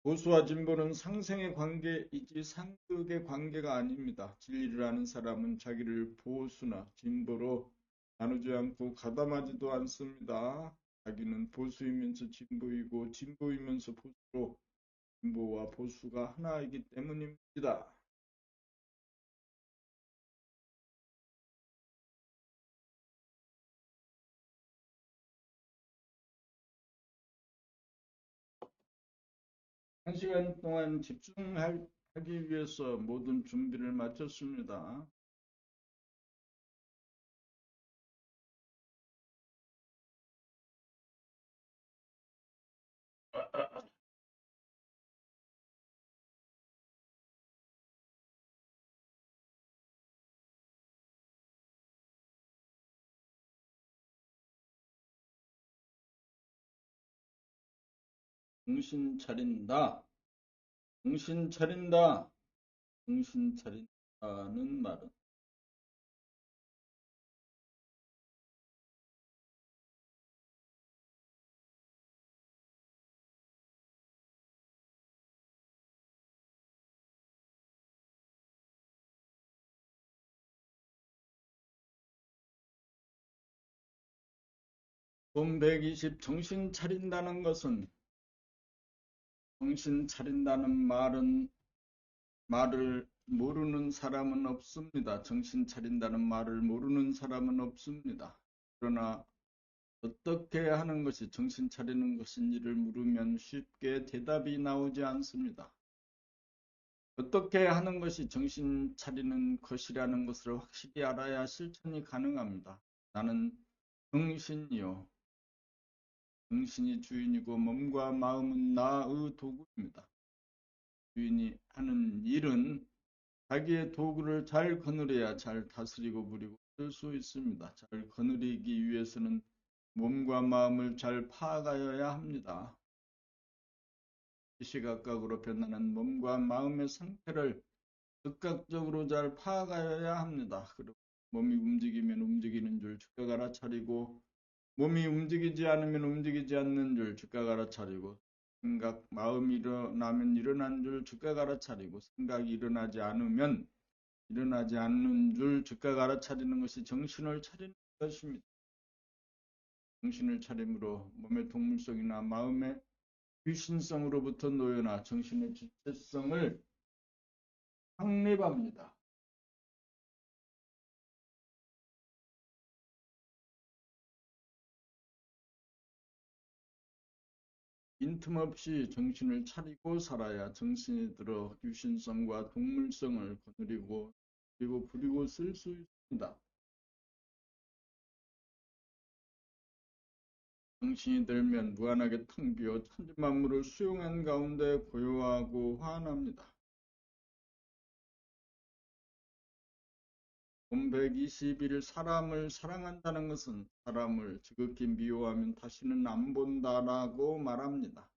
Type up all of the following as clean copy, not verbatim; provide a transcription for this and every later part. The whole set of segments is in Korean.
보수와 진보는 상생의 관계이지 상극의 관계가 아닙니다. 진리를 아는 사람은 자기를 보수나 진보로 나누지 않고 가담하지도 않습니다. 자기는 보수이면서 진보이고 진보이면서 보수로 진보와 보수가 하나이기 때문입니다. 한 시간 동안 집중하기 위해서 모든 준비를 마쳤습니다. 정신 차린다. 정신 차린다. 정신 차린다는 말은 돈 120 정신 차린다는 것은 정신 차린다는 말을 모르는 사람은 없습니다. 정신 차린다는 말을 모르는 사람은 없습니다. 그러나 어떻게 하는 것이 정신 차리는 것인지를 물으면 쉽게 대답이 나오지 않습니다. 어떻게 하는 것이 정신 차리는 것이라는 것을 확실히 알아야 실천이 가능합니다. 나는 정신이요. 정신이 주인이고 몸과 마음은 나의 도구입니다. 주인이 하는 일은 자기의 도구를 잘 거느려야 잘 다스리고 부리고 쓸 수 있습니다. 잘 거느리기 위해서는 몸과 마음을 잘 파악하여야 합니다. 시시각각으로 변하는 몸과 마음의 상태를 즉각적으로 잘 파악하여야 합니다. 그리고 몸이 움직이면 움직이는 줄 즉각 알아차리고 몸이 움직이지 않으면 움직이지 않는 줄 즉각 알아차리고 생각, 마음이 일어나면 일어난 줄 즉각 알아차리고 생각이 일어나지 않으면 일어나지 않는 줄 즉각 알아차리는 것이 정신을 차리는 것입니다. 정신을 차림으로 몸의 동물성이나 마음의 귀신성으로부터 놓여나 정신의 주체성을 확립합니다. 빈틈없이 정신을 차리고 살아야 정신이 들어 유신성과 동물성을 거느리고 그리고 부리고 쓸 수 있습니다. 정신이 들면 무한하게 텅 비어 천지만물을 수용한 가운데 고요하고 환합니다. 돈 121 사람을 사랑한다는 것은 사람을 지극히 미워하면 다시는 안 본다라고 말합니다.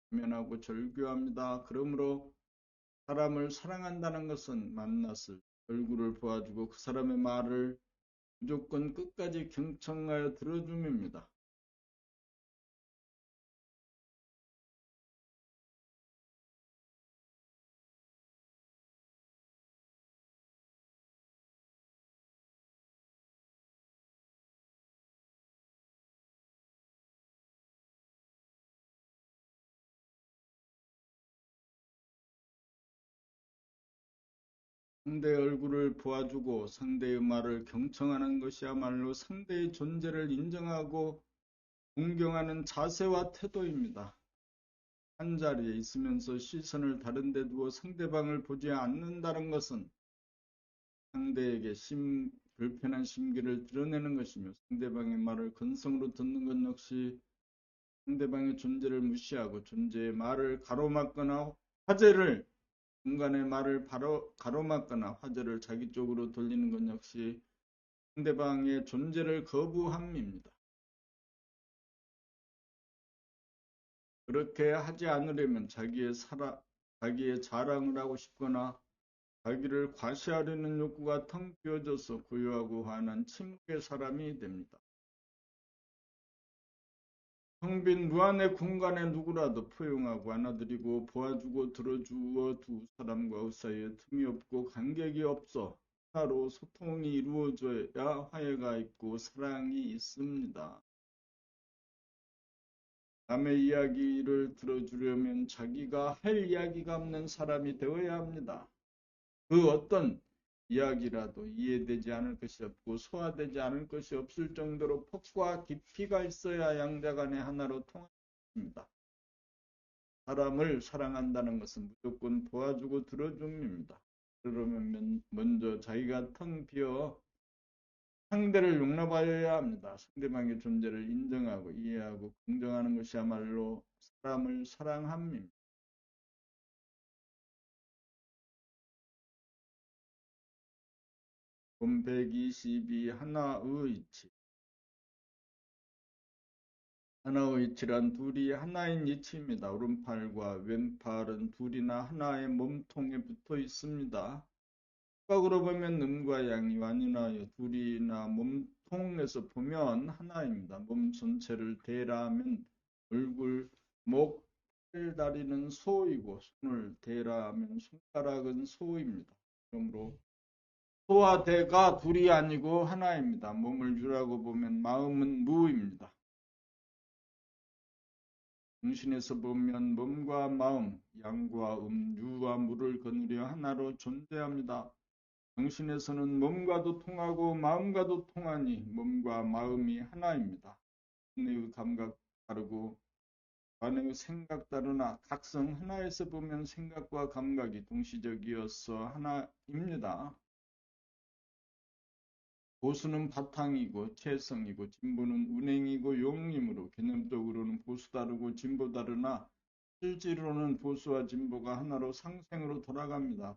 면하고 절교합니다. 그러므로 사람을 사랑한다는 것은 만났을 얼굴을 보아주고 그 사람의 말을 무조건 끝까지 경청하여 들어줌입니다. 상대의 얼굴을 보아주고 상대의 말을 경청하는 것이야말로 상대의 존재를 인정하고 존경하는 자세와 태도입니다. 한자리에 있으면서 시선을 다른 데 두어 상대방을 보지 않는다는 것은 상대에게 불편한 심기를 드러내는 것이며 상대방의 말을 근성으로 듣는 것 역시 상대방의 존재를 무시하고 존재의 말을 가로막거나 화제를 중간의 말을 바로 가로막거나 화제를 자기 쪽으로 돌리는 것 역시 상대방의 존재를 거부함입니다. 그렇게 하지 않으려면 자기의 자랑을 하고 싶거나 자기를 과시하려는 욕구가 텅 비어져서 고요하고 환한 침묵의 사람이 됩니다. 텅 빈 무한의 공간에 누구라도 포용하고 안아들이고 보아주고 들어주어 두 사람과 사이에 틈이 없고 간격이 없어 하나로 소통이 이루어져야 화해가 있고 사랑이 있습니다. 남의 이야기를 들어주려면 자기가 할 이야기가 없는 사람이 되어야 합니다. 그 어떤 이야기라도 이해되지 않을 것이 없고 소화되지 않을 것이 없을 정도로 폭과 깊이가 있어야 양자간의 하나로 통합니다. 사람을 사랑한다는 것은 무조건 도와주고 들어줍니다. 그러면 먼저 자기가 텅 비어 상대를 용납하여야 합니다. 상대방의 존재를 인정하고 이해하고 긍정하는 것이야말로 사람을 사랑합니다. 본 122 하나의 이치. 하나의 이치란 둘이 하나인 이치입니다. 오른팔과 왼팔은 둘이나 하나의 몸통에 붙어 있습니다. 시각으로 보면 음과 양이 완연하여 둘이나 몸통에서 보면 하나입니다. 몸 전체를 대라하면 얼굴, 목, 팔, 다리는 소이고 손을 대라하면 손가락은 소입니다. 그러므로 소와 대가 둘이 아니고 하나입니다. 몸을 유라고 보면 마음은 무입니다. 정신에서 보면 몸과 마음, 양과 유와 무를 거느려 하나로 존재합니다. 정신에서는 몸과도 통하고 마음과도 통하니 몸과 마음이 하나입니다. 인의 감각 다르고 관의 생각 다르나 각성 하나에서 보면 생각과 감각이 동시적이어서 하나입니다. 보수는 바탕이고 채성이고 진보는 운행이고 용임으로 개념적으로는 보수 다르고 진보 다르나 실제로는 보수와 진보가 하나로 상생으로 돌아갑니다.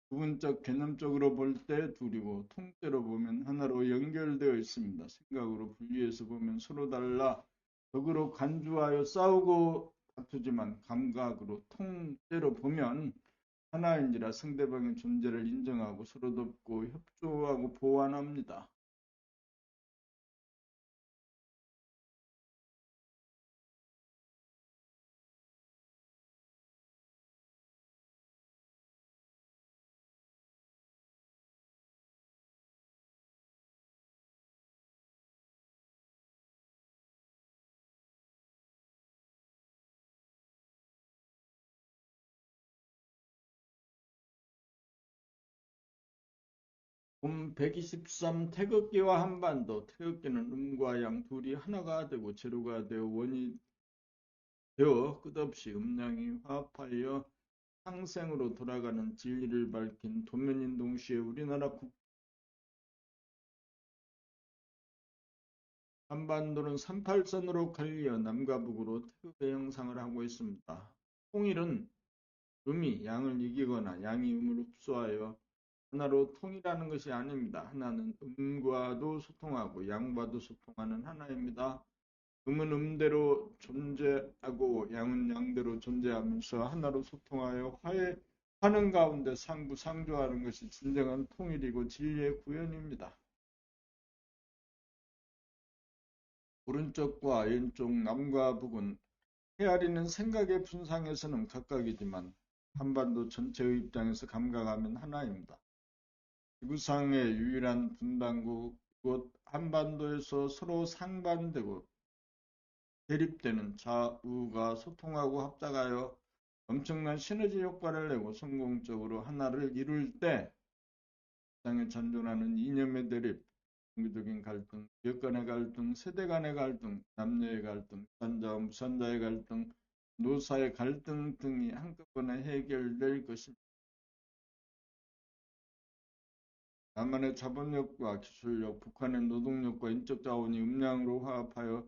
부분적 개념적으로 볼 때 둘이고 통째로 보면 하나로 연결되어 있습니다. 생각으로 분리해서 보면 서로 달라 적으로 간주하여 싸우고 다투지만 감각으로 통째로 보면 하나인지라 상대방의 존재를 인정하고 서로 돕고 협조하고 보완합니다. 본 123 태극기와 한반도. 태극기는 음과 양 둘이 하나가 되고 제로가 되어 원이 되어 끝없이 음양이 화합하여 상생으로 돌아가는 진리를 밝힌 도면인 동시에 우리나라 한반도는 38선으로 갈려 남과 북으로 태극의 형상을 하고 있습니다. 통일은 음이 양을 이기거나 양이 음을 흡수하여 하나로 통일하는 것이 아닙니다. 하나는 음과도 소통하고 양과도 소통하는 하나입니다. 음은 음대로 존재하고 양은 양대로 존재하면서 하나로 소통하여 화해하는 가운데 상부상조하는 것이 진정한 통일이고 진리의 구현입니다. 오른쪽과 왼쪽 남과 북은 헤아리는 생각의 분상에서는 각각이지만 한반도 전체의 입장에서 감각하면 하나입니다. 지구상의 유일한 분단국 곧 한반도에서 서로 상반되고 대립되는 좌우가 소통하고 합작하여 엄청난 시너지 효과를 내고 성공적으로 하나를 이룰 때 세상에 잔존하는 이념의 대립, 종교적인 갈등, 지역 간의 갈등, 세대 간의 갈등, 남녀의 갈등, 산자와 무산자의 갈등, 노사의 갈등 등이 한꺼번에 해결될 것입니다. 남한의 자본력과 기술력, 북한의 노동력과 인적 자원이 음량으로 화합하여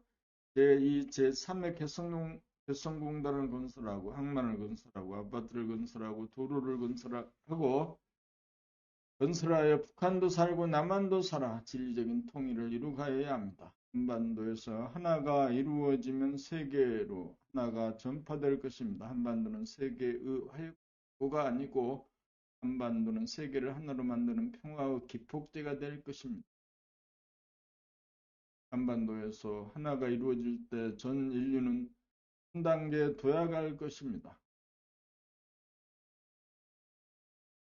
제2, 제3의 개성공단을 건설하고 항만을 건설하고 아파트를 건설하고 도로를 건설하여 북한도 살고 남한도 살아 진리적인 통일을 이루가야 합니다. 한반도에서 하나가 이루어지면 세계로 하나가 전파될 것입니다. 한반도는 세계의 화해구가 아니고 한반도는 세계를 하나로 만드는 평화의 기폭제가 될 것입니다. 한반도에서 하나가 이루어질 때 전 인류는 한 단계 도약할 것입니다.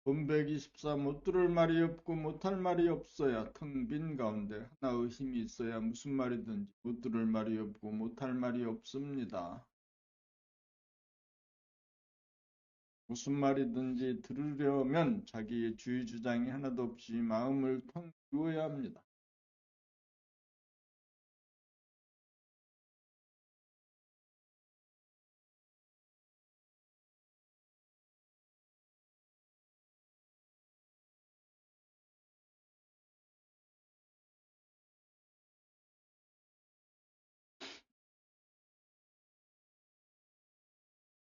본 124 못 들을 말이 없고 못할 말이 없어야 텅 빈 가운데 하나의 힘이 있어야 무슨 말이든지 못 들을 말이 없고 못할 말이 없습니다. 무슨 말이든지 들으려면 자기의 주의 주장이 하나도 없이 마음을 텅 비워야 합니다.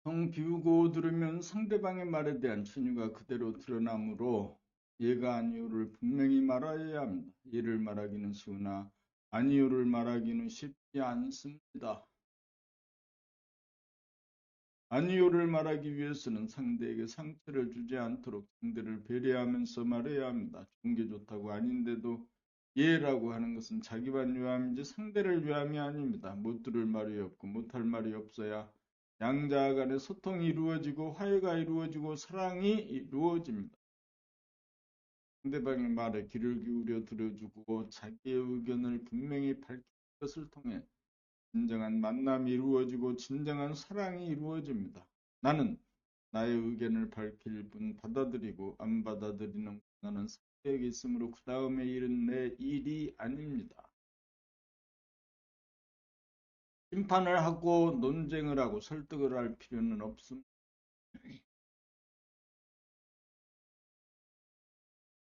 텅 비우고 들으면 상대방의 말에 대한 신유가 그대로 드러나므로 예가 아니요를 분명히 말하여야 합니다. 예를 말하기는 쉬우나 아니요를 말하기는 쉽지 않습니다. 아니요를 말하기 위해서는 상대에게 상처를 주지 않도록 상대를 배려하면서 말해야 합니다. 좋은 게 좋다고 아닌데도 예라고 하는 것은 자기만 위함이지 상대를 위함이 아닙니다. 못 들을 말이 없고 못할 말이 없어야 양자 간의 소통이 이루어지고 화해가 이루어지고 사랑이 이루어집니다. 상대방의 말에 귀를 기울여 들어주고 자기의 의견을 분명히 밝힌 것을 통해 진정한 만남이 이루어지고 진정한 사랑이 이루어집니다. 나는 나의 의견을 밝힐 뿐 받아들이고 안 받아들이는 나는 상대에게 있으므로 그 다음에 일은 내 일이 아닙니다. 심판을 하고 논쟁을 하고 설득을 할 필요는 없습니다.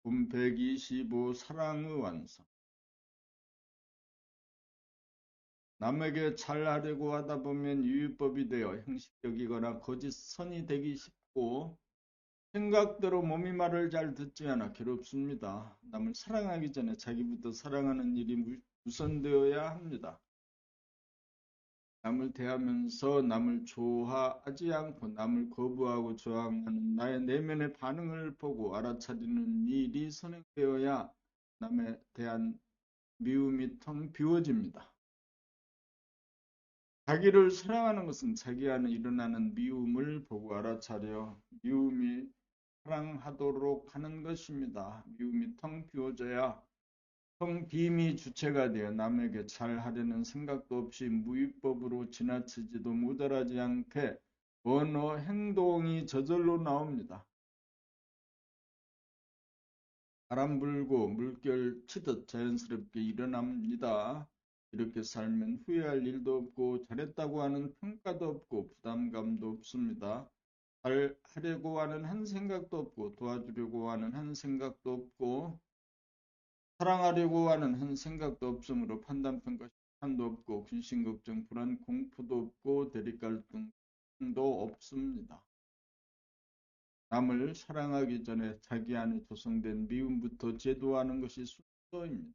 본 125 사랑의 완성. 남에게 잘하려고 하다 보면 유유법이 되어 형식적이거나 거짓선이 되기 쉽고 생각대로 몸이 말을 잘 듣지 않아 괴롭습니다. 남을 사랑하기 전에 자기부터 사랑하는 일이 우선되어야 합니다. 남을 대하면서 남을 좋아하지 않고 남을 거부하고 저항하는 나의 내면의 반응을 보고 알아차리는 일이 선행되어야 남에 대한 미움이 텅 비워집니다. 자기를 사랑하는 것은 자기 안에 일어나는 미움을 보고 알아차려 미움이 사랑하도록 하는 것입니다. 미움이 텅 비워져야 텅 빔이 주체가 되어 남에게 잘하려는 생각도 없이 무위법으로 지나치지도 모자라지 않게 언어 행동이 저절로 나옵니다. 바람 불고 물결 치듯 자연스럽게 일어납니다. 이렇게 살면 후회할 일도 없고 잘했다고 하는 평가도 없고 부담감도 없습니다. 잘하려고 하는 한 생각도 없고 도와주려고 하는 한 생각도 없고 사랑하려고 하는 한 생각도 없으므로 판단평가 시간도 없고 근심걱정 불안 공포도 없고 대립갈등도 없습니다. 남을 사랑하기 전에 자기 안에 조성된 미움부터 제도하는 것이 순서입니다.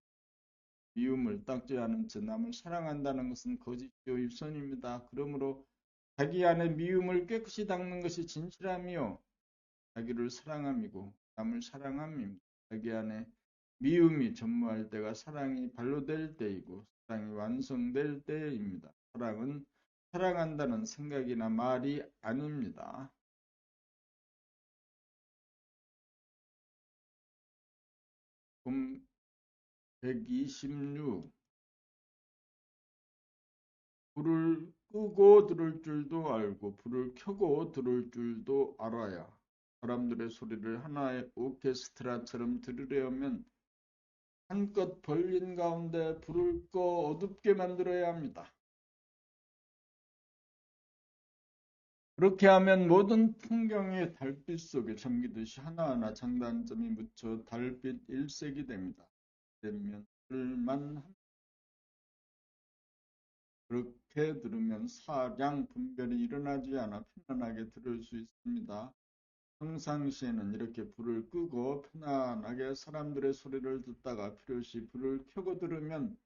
미움을 닦지 않은 채 남을 사랑한다는 것은 거짓이요 일선입니다. 그러므로 자기 안에 미움을 깨끗이 닦는 것이 진실함이요 자기를 사랑함이고 남을 사랑함입니다. 자기 안에 미움이 전무할 때가 사랑이 발로될 때이고 사랑이 완성될 때입니다. 사랑은 사랑한다는 생각이나 말이 아닙니다. 본 126 불을 끄고 들을 줄도 알고 불을 켜고 들을 줄도 알아야 사람들의 소리를 하나의 오케스트라처럼 들으려면 한껏 벌린 가운데 불을 꺼 어둡게 만들어야 합니다. 그렇게 하면 모든 풍경이 달빛 속에 잠기듯이 하나하나 장단점이 묻혀 달빛 일색이 됩니다. 되면 들만 그렇게 들으면 사량 분별이 일어나지 않아 편안하게 들을 수 있습니다. 평상시에는 이렇게 불을 끄고 편안하게 사람들의 소리를 듣다가 필요시 불을 켜고 들으면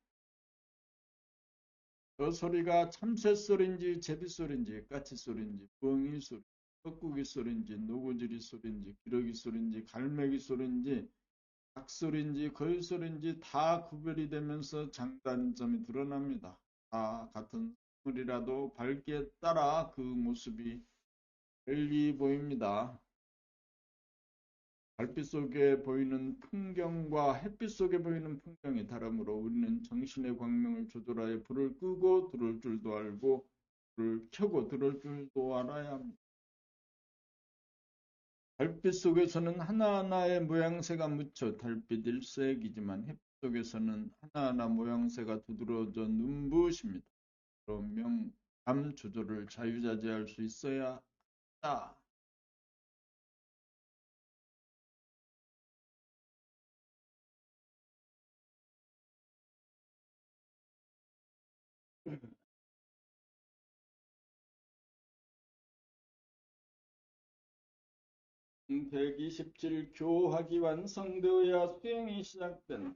저 소리가 참새 소리인지 제비 소리인지 까치 소리인지 부엉이 소리, 뻐꾸기 소리인지 노구지리 소리인지 기러기 소리인지 갈매기 소리인지 악소리인지 거짓소리인지 다 구별이 되면서 장단점이 드러납니다. 다 같은 소리라도 밝기에 따라 그 모습이 달리 보입니다. 달빛 속에 보이는 풍경과 햇빛 속에 보이는 풍경이 다르므로 우리는 정신의 광명을 조절하여 불을 끄고 들어올 줄도 알고 불을 켜고 들어올 줄도 알아야 합니다. 달빛 속에서는 하나하나의 모양새가 묻혀 달빛 일색이지만 햇빛 속에서는 하나하나 모양새가 두드러져 눈부십니다. 그럼 감 조절을 자유자재할 수 있어야 한다. 음, 127 교학이 완성되어야 수행이 시작된다.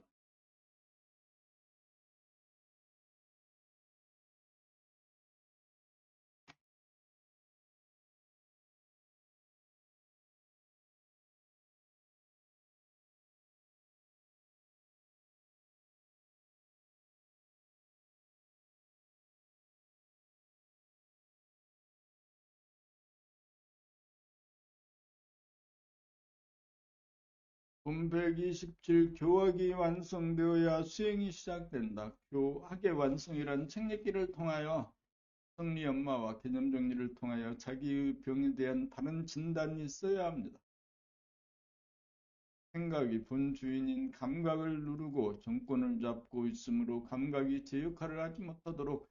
127 교학이 완성되어야 수행이 시작된다. 교학의 완성이란 책 읽기를 통하여 성리 연마와 개념 정리를 통하여 자기의 병에 대한 바른 진단이 있어야 합니다. 생각이 본 주인인 감각을 누르고 정권을 잡고 있으므로 감각이 제 역할을 하지 못하도록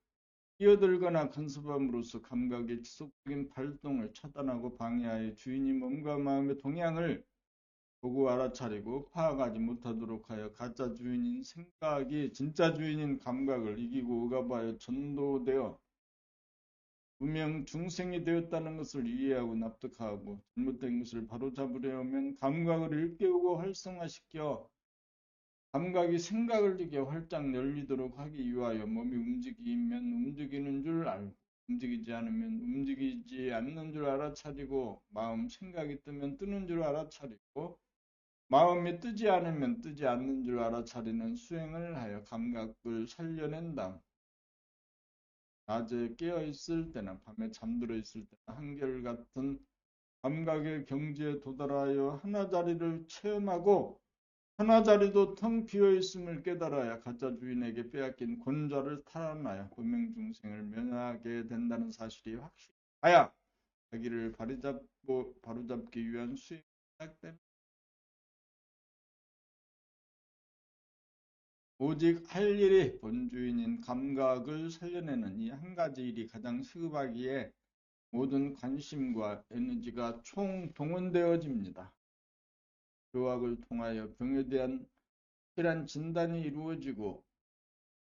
끼어들거나 간섭함으로써 감각의 지속적인 발동을 차단하고 방해하여 주인이 몸과 마음의 동향을 보고 알아차리고 파악하지 못하도록 하여 가짜 주인인 생각이 진짜 주인인 감각을 이기고 억압하여 전도되어 분명 중생이 되었다는 것을 이해하고 납득하고 잘못된 것을 바로잡으려 하면 감각을 일깨우고 활성화시켜 감각이 생각을 이겨 활짝 열리도록 하기 위하여 몸이 움직이면 움직이는 줄 알고 움직이지 않으면 움직이지 않는 줄 알아차리고 마음 생각이 뜨면 뜨는 줄 알아차리고 마음이 뜨지 않으면 뜨지 않는 줄 알아차리는 수행을 하여 감각을 살려낸다. 낮에 깨어있을 때나 밤에 잠들어 있을 때나 한결같은 감각의 경지에 도달하여 하나자리를 체험하고 하나자리도 텅 비어있음을 깨달아야 가짜 주인에게 빼앗긴 권좌를 탈환하여 범행중생을 면하게 된다는 사실이 확실하여 자기를 바로잡기 위한 수행이 시작됩니다. 오직 할 일이 본주인인 감각을 살려내는 이 한 가지 일이 가장 시급하기에 모든 관심과 에너지가 총동원되어집니다. 교학을 통하여 병에 대한 확실한 진단이 이루어지고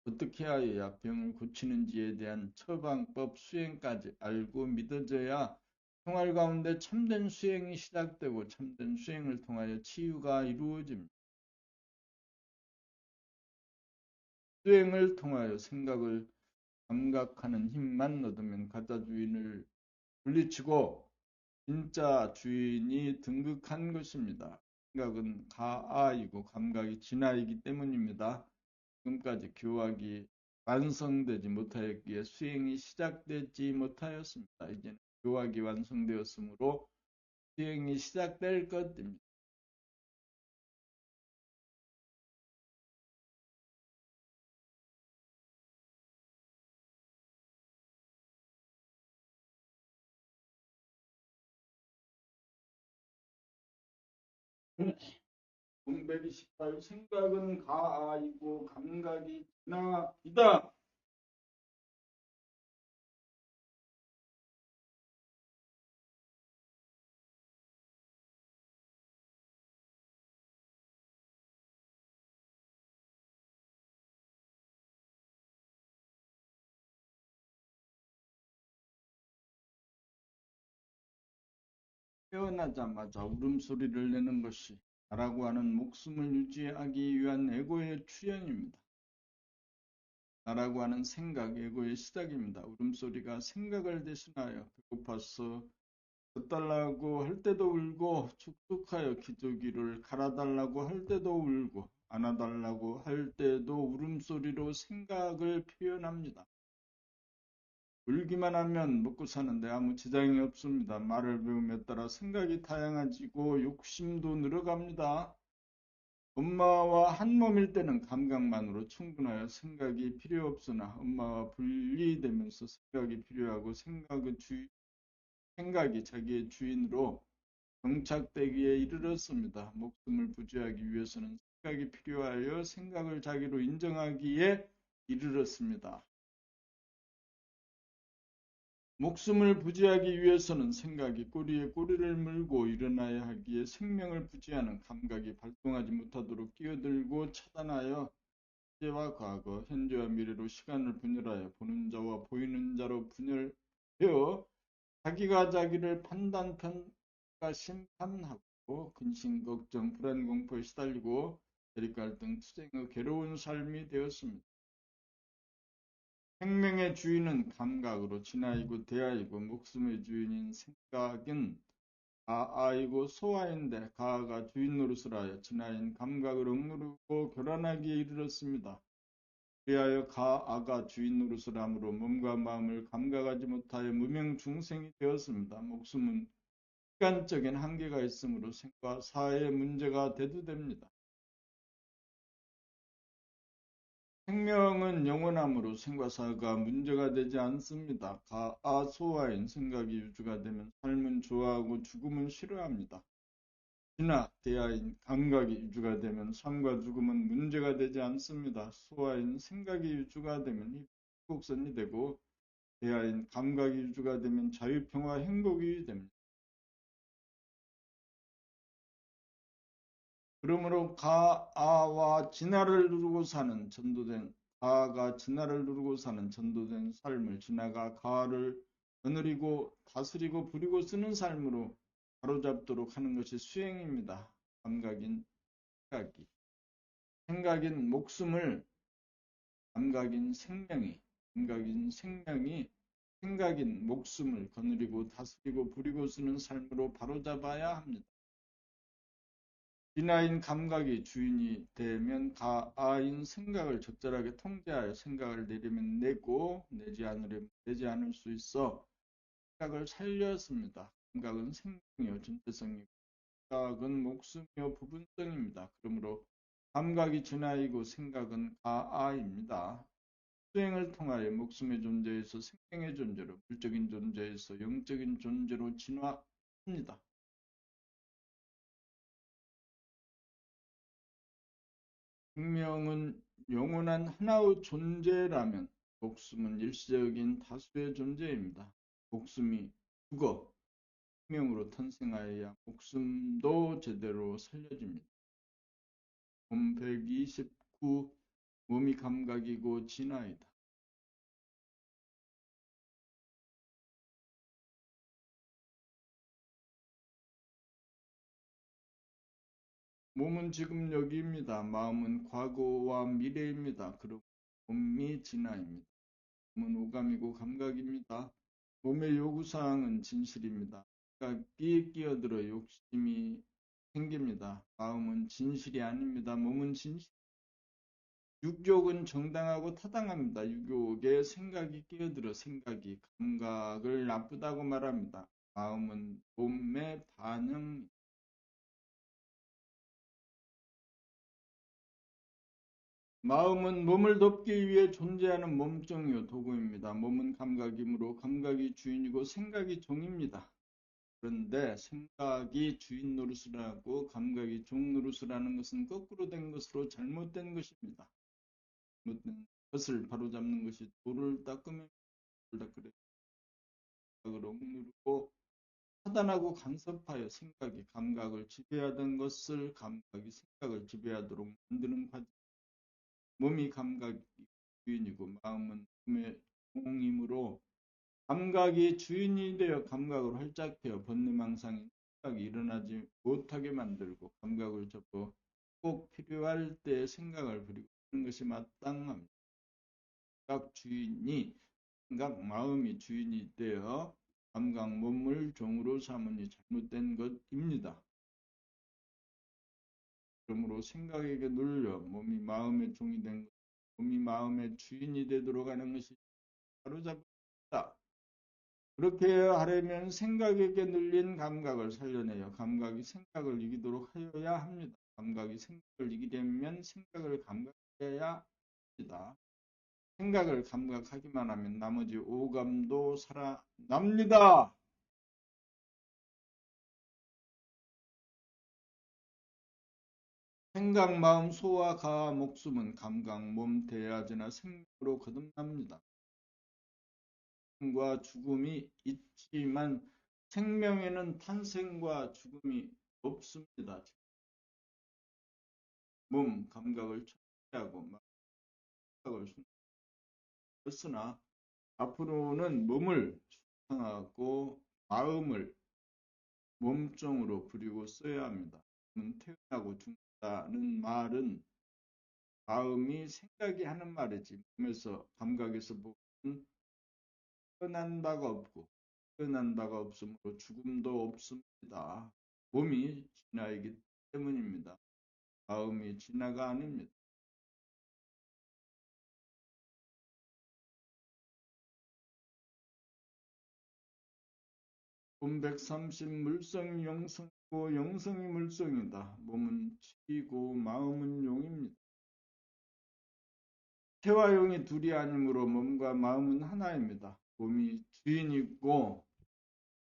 어떻게 하여야 병을 고치는지에 대한 처방법 수행까지 알고 믿어져야 생활 가운데 참된 수행이 시작되고 참된 수행을 통하여 치유가 이루어집니다. 수행을 통하여 생각을 감각하는 힘만 얻으면 가짜 주인을 물리치고 진짜 주인이 등극한 것입니다. 생각은 가아이고 감각이 진아이기 때문입니다. 지금까지 교학이 완성되지 못하였기에 수행이 시작되지 못하였습니다. 이제는 교학이 완성되었으므로 수행이 시작될 것입니다. 128 생각은 가아이고 감각이 진아이다. 태어나자마자 울음소리를 내는 것이 나라고 하는 목숨을 유지하기 위한 에고의 출현입니다. 나라고 하는 생각, 에고의 시작입니다. 울음소리가 생각을 대신하여 배고파서 걷달라고 할 때도 울고 축축하여 기저귀를 갈아달라고 할 때도 울고 안아달라고 할 때도 울음소리로 생각을 표현합니다. 울기만 하면 먹고 사는데 아무 지장이 없습니다. 말을 배움에 따라 생각이 다양해지고 욕심도 늘어갑니다. 엄마와 한 몸일 때는 감각만으로 충분하여 생각이 필요 없으나 엄마와 분리되면서 생각이 필요하고 생각이 자기의 주인으로 정착되기에 이르렀습니다. 목숨을 부지하기 위해서는 생각이 필요하여 생각을 자기로 인정하기에 이르렀습니다. 목숨을 부지하기 위해서는 생각이 꼬리에 꼬리를 물고 일어나야 하기에 생명을 부지하는 감각이 발동하지 못하도록 끼어들고 차단하여 현재와 과거, 현재와 미래로 시간을 분열하여 보는 자와 보이는 자로 분열되어 자기가 자기를 판단, 평가, 심판하고 근심, 걱정, 불안, 공포에 시달리고 대립갈등, 투쟁의 괴로운 삶이 되었습니다. 생명의 주인은 감각으로 진아이고 대아이고 목숨의 주인인 생각은 가아이고 소아인데 가아가 주인 노릇을 하여 진아인 감각을 억누르고 교란하기에 이르렀습니다. 그리하여 가아가 주인 노릇을 함으로 몸과 마음을 감각하지 못하여 무명중생이 되었습니다. 목숨은 시간적인 한계가 있으므로 생과 사의 문제가 대두됩니다. 생명은 영원함으로 생과 사가 문제가 되지 않습니다. 가아 소아인 생각이 유주가 되면 삶은 좋아하고 죽음은 싫어합니다. 진아 대아인 감각이 유주가 되면 삶과 죽음은 문제가 되지 않습니다. 소아인 생각이 유주가 되면 희곡선이 되고 대아인 감각이 유주가 되면 자유평화 행복이 됩니다. 그러므로 가아와 진아를 누르고 사는 전도된 가아가 진아를 누르고 사는 전도된 삶을 진아가 가아를 거느리고 다스리고 부리고 쓰는 삶으로 바로잡도록 하는 것이 수행입니다. 감각인 생각인 목숨을 감각인 생명이 생각인 목숨을 거느리고 다스리고 부리고 쓰는 삶으로 바로잡아야 합니다. 진아인 감각이 주인이 되면 가아인 생각을 적절하게 통제하여 생각을 내리면 내고 내지 않으려면 내지 않을 수 있어 생각을 살렸습니다. 감각은 생명이요 전체성이고 생각은 목숨이요 부분성입니다. 그러므로 감각이 진아이고 생각은 가아입니다. 수행을 통하여 목숨의 존재에서 생명의 존재로 물적인 존재에서 영적인 존재로 진화합니다. 생명은 영원한 하나의 존재라면 목숨은 일시적인 다수의 존재입니다. 목숨이 죽어 생명으로 탄생하여야 목숨도 제대로 살려집니다. 몸 129 몸이 감각이고 진화이다. 몸은 지금 여기입니다. 마음은 과거와 미래입니다. 그리고 몸이 진화입니다. 몸은 오감이고 감각입니다. 몸의 요구사항은 진실입니다. 생각이 끼어들어 욕심이 생깁니다. 마음은 진실이 아닙니다. 몸은 진실. 육욕은 정당하고 타당합니다. 육욕에 생각이 끼어들어 생각이 감각을 나쁘다고 말합니다. 마음은 몸의 반응. 마음은 몸을 돕기 위해 존재하는 몸종이요 도구입니다. 몸은 감각이므로 감각이 주인이고 생각이 종입니다. 그런데 생각이 주인 노릇을 하고 감각이 종 노릇을 하는 것은 거꾸로 된 것으로 잘못된 것입니다. 잘못된 것을 바로잡는 것이 돌을 닦으면 닦으려 생각을 억누르고 차단하고 간섭하여 생각이 감각을 지배하던 것을 감각이 생각을 지배하도록 만드는 과정. 몸이 감각이 주인이고 마음은 몸의 종이므로 감각이 주인이 되어 감각을 활짝 펴 본능망상인 생각이 일어나지 못하게 만들고 감각을 접어 꼭 필요할 때 생각을 부리고 하는 것이 마땅합니다. 생각 주인이 생각 마음이 주인이 되어 감각, 몸을 종으로 삼으니 잘못된 것입니다. 그러므로 생각에게 눌려 몸이 마음의 종이 된 것, 몸이 마음의 주인이 되도록 하는 것이 바로잡다. 그렇게 하려면 생각에게 눌린 감각을 살려내어 감각이 생각을 이기도록 하여야 합니다. 감각이 생각을 이기려면 생각을 감각해야 합니다. 생각을 감각하기만 하면 나머지 오감도 살아납니다. 생각, 마음, 소와 가, 목숨은 감각, 몸, 대하지나 생명으로 거듭납니다. 생과 죽음이 있지만 생명에는 탄생과 죽음이 없습니다. 몸, 감각을 초래하고 감각을 순했으나 앞으로는 몸을 수상하고 마음을 몸종으로 부리고 써야 합니다. 태어나고 죽는다는 말은 마음이 생각이 하는 말이지 몸에서 감각에서 보면 끝난 바가 없고 끝난 바가 없으므로 죽음도 없습니다. 몸이 진화이기 때문입니다. 마음이 진화가 아닙니다. 본 130 물성이 영성이고 영성이 물성이다. 몸은 치이고 마음은 용입니다. 태와 용이 둘이 아니므로 몸과 마음은 하나입니다. 몸이 주인이고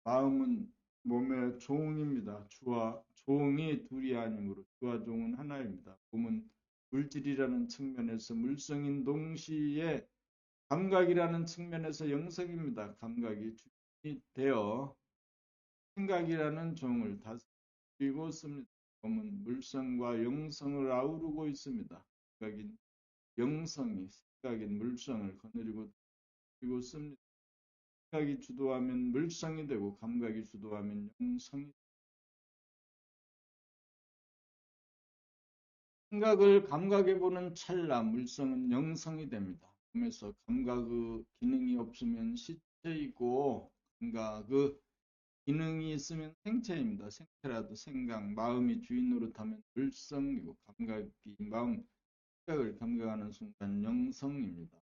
마음은 몸의 종입니다. 주와 종이 둘이 아니므로 주와 종은 하나입니다. 몸은 물질이라는 측면에서 물성인 동시에 감각이라는 측면에서 영성입니다. 감각이 주인이 되어 생각이라는 종을 다스리고 씁니다. 몸은 물성과 영성을 아우르고 있습니다. 생각인 영성이 생각인 물성을 거느리고 씁니다. 생각이 주도하면 물성이 되고 감각이 주도하면 영성이 됩니다. 생각을 감각해 보는 찰나 물성은 영성이 됩니다. 몸에서 감각의 기능이 없으면 시체이고 감각의 기능이 있으면 생체입니다. 생체라도 생각, 마음이 주인 노릇하면 물성이고 감각이 마음, 생각을 감각하는 순간 영성입니다.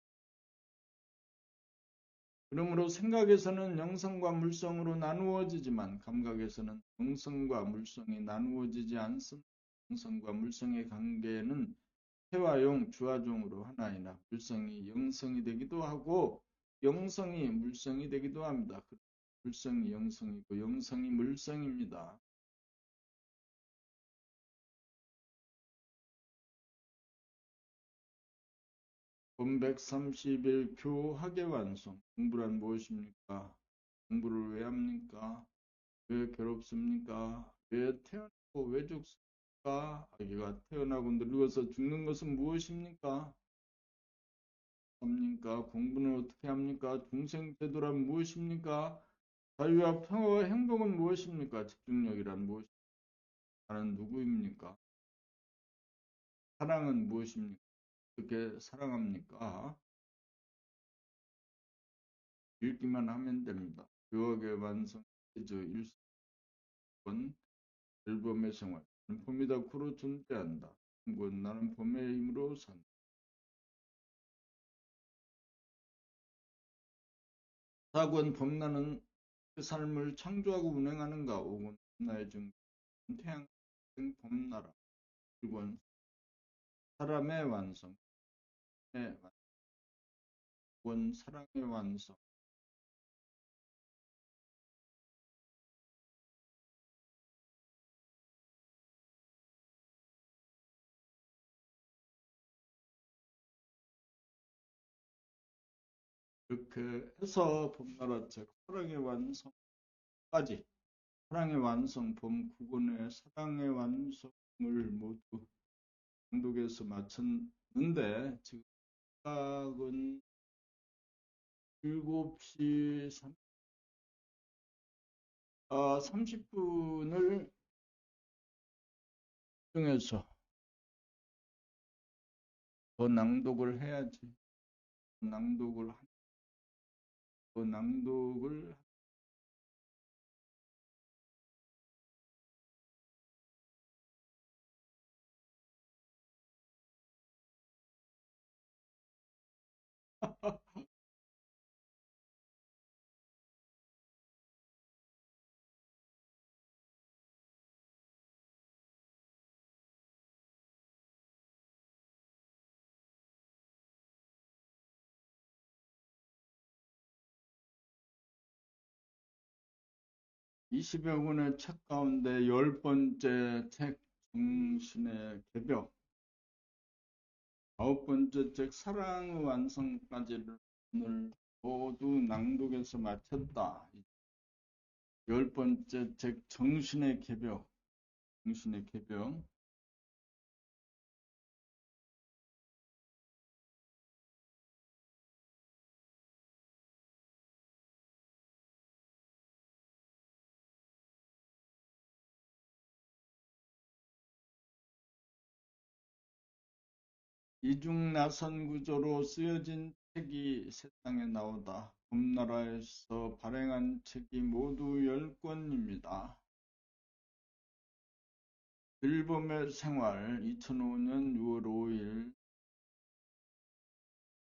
그러므로 생각에서는 영성과 물성으로 나누어지지만 감각에서는 영성과 물성이 나누어지지 않습니다. 영성과 물성의 관계는 해와 용, 주와 종으로 하나이나 물성이 영성이 되기도 하고 영성이 물성이 되기도 합니다. 물성이 영성이고 영성이 물성입니다. 본 131 교학의 완성. 공부란 무엇입니까? 공부를 왜 합니까? 왜 괴롭습니까? 왜 태어나고 왜 죽습니까? 아기가 태어나고 늙어서 죽는 것은 무엇입니까? 합니까? 공부는 어떻게 합니까? 중생 제도란 무엇입니까? 자유와 평화와 행복은 무엇입니까? 집중력이란 무엇입니까? 나는 누구입니까? 사랑은 무엇입니까? 어떻게 사랑합니까? 읽기만 하면 됩니다. 교학의 완성, 저 1번 앨범의 생활. 나는 봄이 덕후로 존재한다. 나는 봄의 힘으로 산다. 4권 봄나는 그 삶을 창조하고 운행하는가. 5권 봄나의 중 태양 봄나라. 7권 사람의 완성. 의 원 사랑의 완성. 이렇게 해서 봄나라 책 사랑의 완성까지 사랑의 완성 봄 9권의 사랑의 완성을 모두朗讀에서 마쳤는데 지금 시각은 7시 30분을 중에서 더 낭독을 해야지. 낭독을 20여 권의 책 가운데 10번째 책 정신의 개벽, 9번째 책 사랑의 완성까지를 오늘 모두 낭독해서 마쳤다. 10번째 책 정신의 개벽, 정신의 개벽. 이중나선 구조로 쓰여진 책이 세상에 나오다. 봄나라에서 발행한 책이 모두 10권입니다. 늘봄의 생활 2005년 6월 5일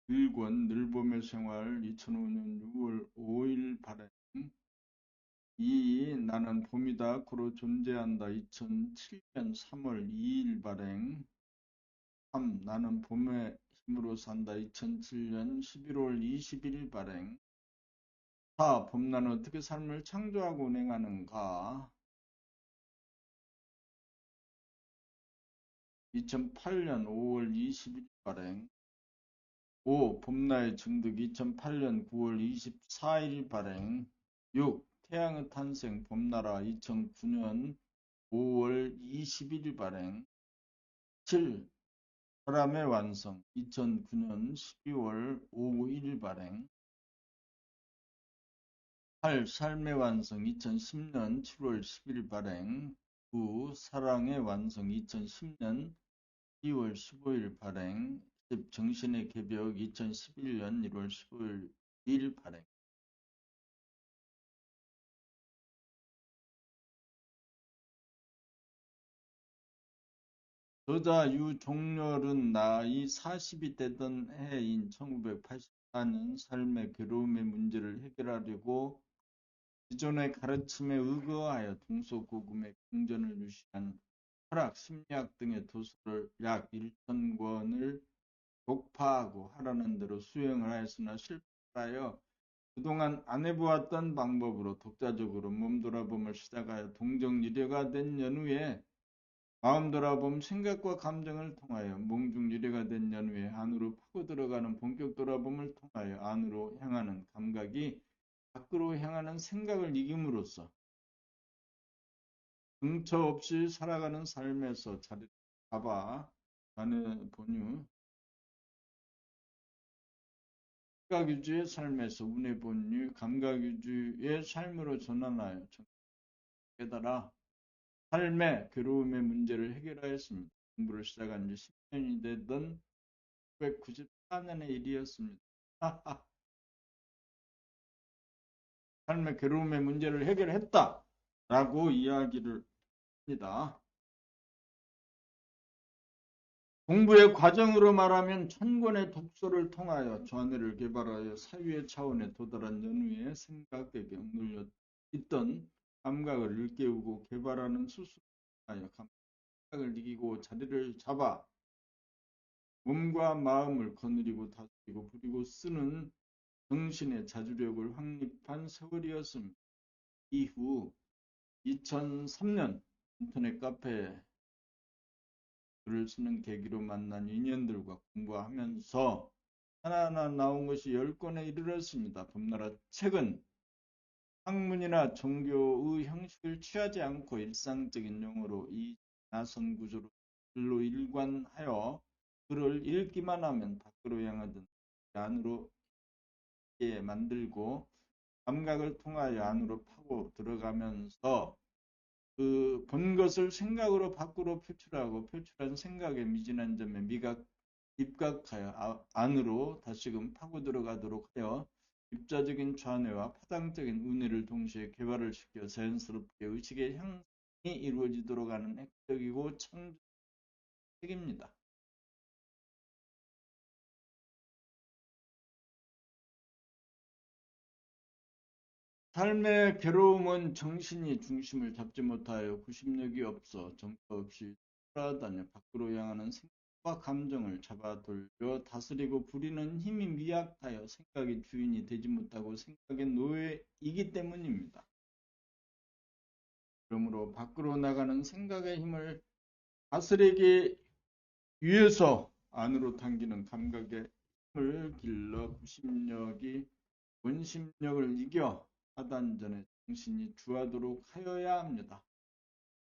1권 늘봄의 생활 2005년 6월 5일 발행 2. 나는 봄이다 고로 존재한다 2007년 3월 2일 발행 3. 나는 봄의 힘으로 산다 2007년 11월 20일 발행 4. 봄나는 어떻게 삶을 창조하고 운행하는가 2008년 5월 20일 발행 5. 봄나의 증득 2008년 9월 24일 발행 6. 태양의 탄생 봄나라 2009년 5월 21일 발행 7. 사람의 완성 2009년 12월 5일 발행 8. 삶의 완성 2010년 7월 10일 발행 9. 사랑의 완성 2010년 2월 15일 발행 10. 정신의 개벽 2011년 1월 15일 발행 저자 유종렬은 나이 40이 되던 해인 1984년 삶의 괴로움의 문제를 해결하려고 기존의 가르침에 의거하여 동서고금의 경전을 유시한 철학, 심리학 등의 도서를 약 1,000권을 독파하고 하라는 대로 수행을 하였으나 실패하여 그동안 안 해보았던 방법으로 독자적으로 몸돌아봄을 시작하여 동정유래가 된 연후에 마음 돌아봄 생각과 감정을 통하여 몽중유래가 된 연후에 안으로 파고들어가는 본격 돌아봄을 통하여 안으로 향하는 감각이 밖으로 향하는 생각을 이김으로써 중처 없이 살아가는 삶에서 자리를 잡아 나는 본유 감각유주의 삶에서 운의 본유 감각유주의 삶으로 전환하여 깨달아 삶의 괴로움의 문제를 해결하였습니다. 공부를 시작한 지 10년이 되던 1994년의 일이었습니다. 삶의 괴로움의 문제를 해결했다 라고 이야기를 합니다. 공부의 과정으로 말하면 1000권의 독서를 통하여 좌뇌를 개발하여 사유의 차원에 도달한 연후에 생각에게 억눌려 있던 감각을 일깨우고 개발하는 수술을 하여 감각을 이기고 자리를 잡아 몸과 마음을 거느리고 다스리고 부리고 쓰는 정신의 자주력을 확립한 세월이었습니다. 이후 2003년 인터넷 카페에 글을 쓰는 계기로 만난 인연들과 공부하면서 하나하나 나온 것이 10권에 이르렀습니다. 봄나라 책은 학문이나 종교의 형식을 취하지 않고 일상적인 용어로 이 나선 구조로 글로 일관하여 글을 읽기만 하면 밖으로 향하던 안으로 만들고 감각을 통하여 안으로 파고 들어가면서 그 본 것을 생각으로 밖으로 표출하고 표출한 생각의 미진한 점에 입각하여 안으로 다시금 파고 들어가도록 하여 입자적인 좌뇌와 파당적인 우뇌를 동시에 개발을 시켜 자연스럽게 의식의 향상이 이루어지도록 하는 핵적이고 창조적입니다. 삶의 괴로움은 정신이 중심을 잡지 못하여 구심력이 없어 정처 없이 돌아다녀 밖으로 향하는 생각과 감정을 잡아돌려 다스리고 부리는 힘이 미약하여 생각의 주인이 되지 못하고 생각의 노예이기 때문입니다. 그러므로 밖으로 나가는 생각의 힘을 다스리기 위해서 안으로 당기는 감각의 힘을 길러 구심력이 원심력을 이겨 하단전에 정신이 주하도록 하여야 합니다.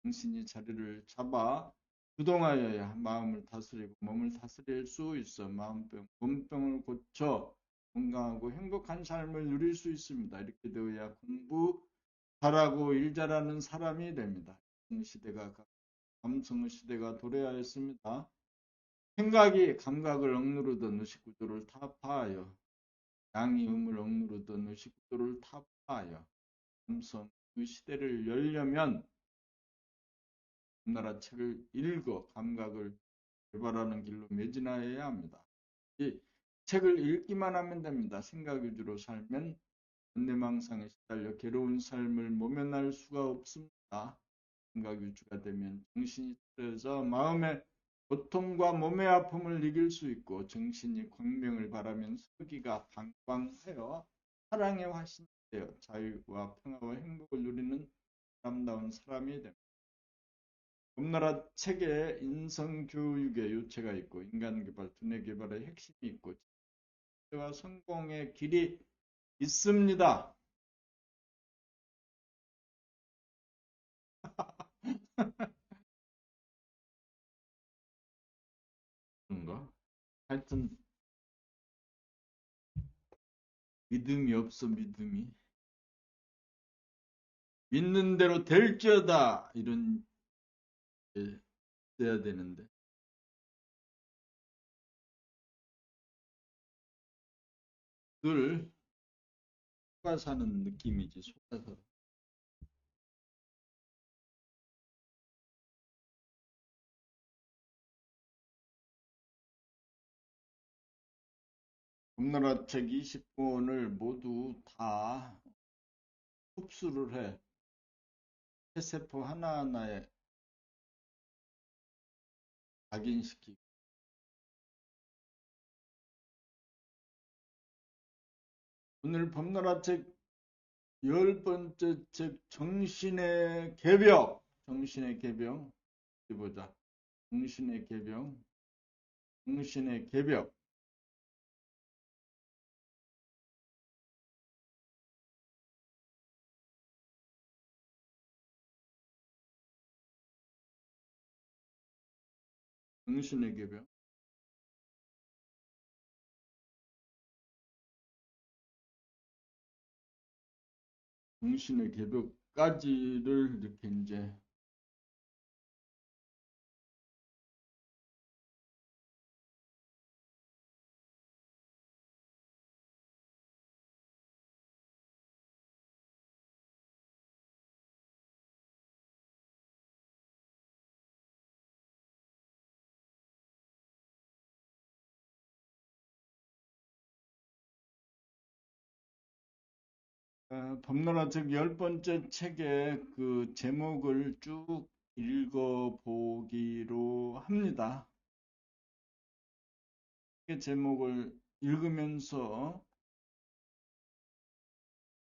정신이 자리를 잡아 주동하여야 마음을 다스리고 몸을 다스릴 수 있어 몸병을 고쳐 건강하고 행복한 삶을 누릴 수 있습니다. 이렇게 되어야 공부 잘하고 일 잘하는 사람이 됩니다. 감성의 시대가 도래하였습니다. 생각이 감각을 억누르던 의식구조를 타파하여 양이 음을 억누르던 의식구조를 타파하여 감성의 시대를 열려면 나라 책을 읽어 감각을 개발하는 길로 매진하여야 합니다. 이 책을 읽기만 하면 됩니다. 생각 위주로 살면 번뇌망상에 시달려 괴로운 삶을 모면할 수가 없습니다. 생각 위주가 되면 정신이 차려져 마음의 고통과 몸의 아픔을 이길 수 있고 정신이 광명을 바라면 서기가 방광하여 사랑의 화신이 되어 자유와 평화와 행복을 누리는 아름다운 사람이 됩니다. 우리나라 책에 인성교육의 요체가 있고 인간개발, 두뇌개발의 핵심이 있고 지혜와 성공의 길이 있습니다. 그런가? 하여튼 믿음이 없어 믿음이. 믿는 대로 될지어다 이런 게 돼야 되는데 늘 속아 사는 느낌이지 속아서. 우리나라 책 20권을 모두 다 흡수를 해. 세세포 하나하나에 각인시키고 오늘 범나라 책 10번째 책 정신의 개벽. 정신의 개벽. 어디 보자. 정신의 개벽. 정신의 개벽. 정신의 개벽. 정신의 개벽까지를 이렇게 이제 범나라 책 10번째 책의 그 제목을 쭉 읽어보기로 합니다. 그 제목을 읽으면서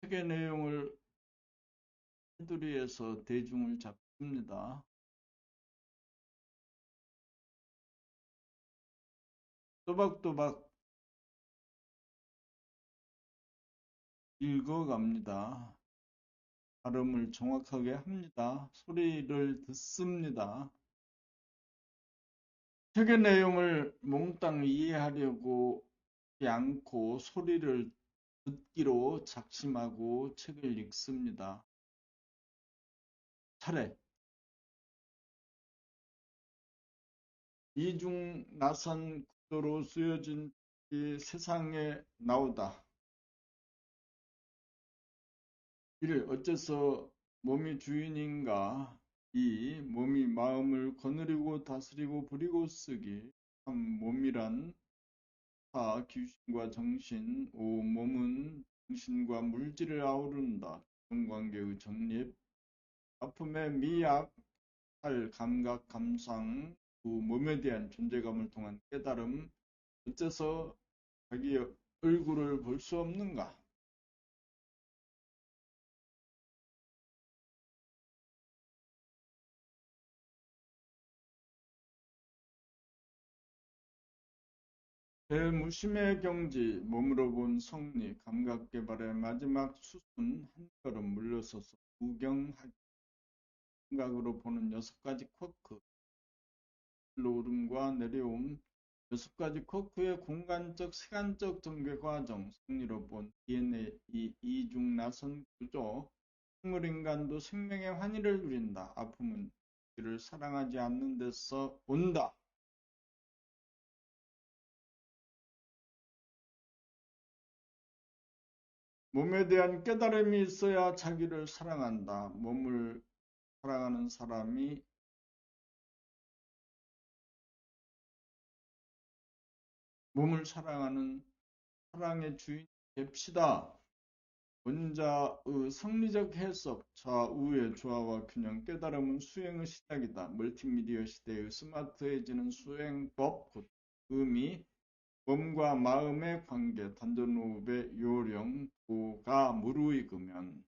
책의 내용을 테두리에서 대중을 잡습니다. 또박또박 읽어갑니다. 발음을 정확하게 합니다. 소리를 듣습니다. 책의 내용을 몽땅 이해하려고 하지 않고 소리를 듣기로 작심하고 책을 읽습니다. 차례. 이중 나선 구도로 쓰여진 이 세상에 나오다. 이를 어째서 몸이 주인인가? 이 몸이 마음을 거느리고 다스리고 부리고 쓰기. 참 몸이란 사 귀신과 정신, 오 몸은 정신과 물질을 아우른다. 정관계의 정립, 아픔의 미약, 할 감각, 감상, 그 몸에 대한 존재감을 통한 깨달음, 어째서 자기 얼굴을 볼 수 없는가? 대무심의 경지, 몸으로 본 성리, 감각개발의 마지막 수순, 한 걸음 물러서서 구경하기, 감각으로 보는 6가지 쿼크, 올라오름과 내려옴, 6가지 쿼크의 공간적, 시간적 전개 과정, 성리로 본 DNA 이중나선 구조, 식물인간도 생명의 환희를 누린다. 아픔은 이를 사랑하지 않는 데서 온다. 몸에 대한 깨달음이 있어야 자기를 사랑한다. 몸을 사랑하는 사람이 몸을 사랑하는 사랑의 주인이 됩시다. 원자의 성리적 해석, 좌우의 조화와 균형, 깨달음은 수행의 시작이다. 멀티미디어 시대의 스마트해지는 수행법, 곧 의미, 몸과 마음의 관계, 단전호흡의 요령, 도가 무르익으면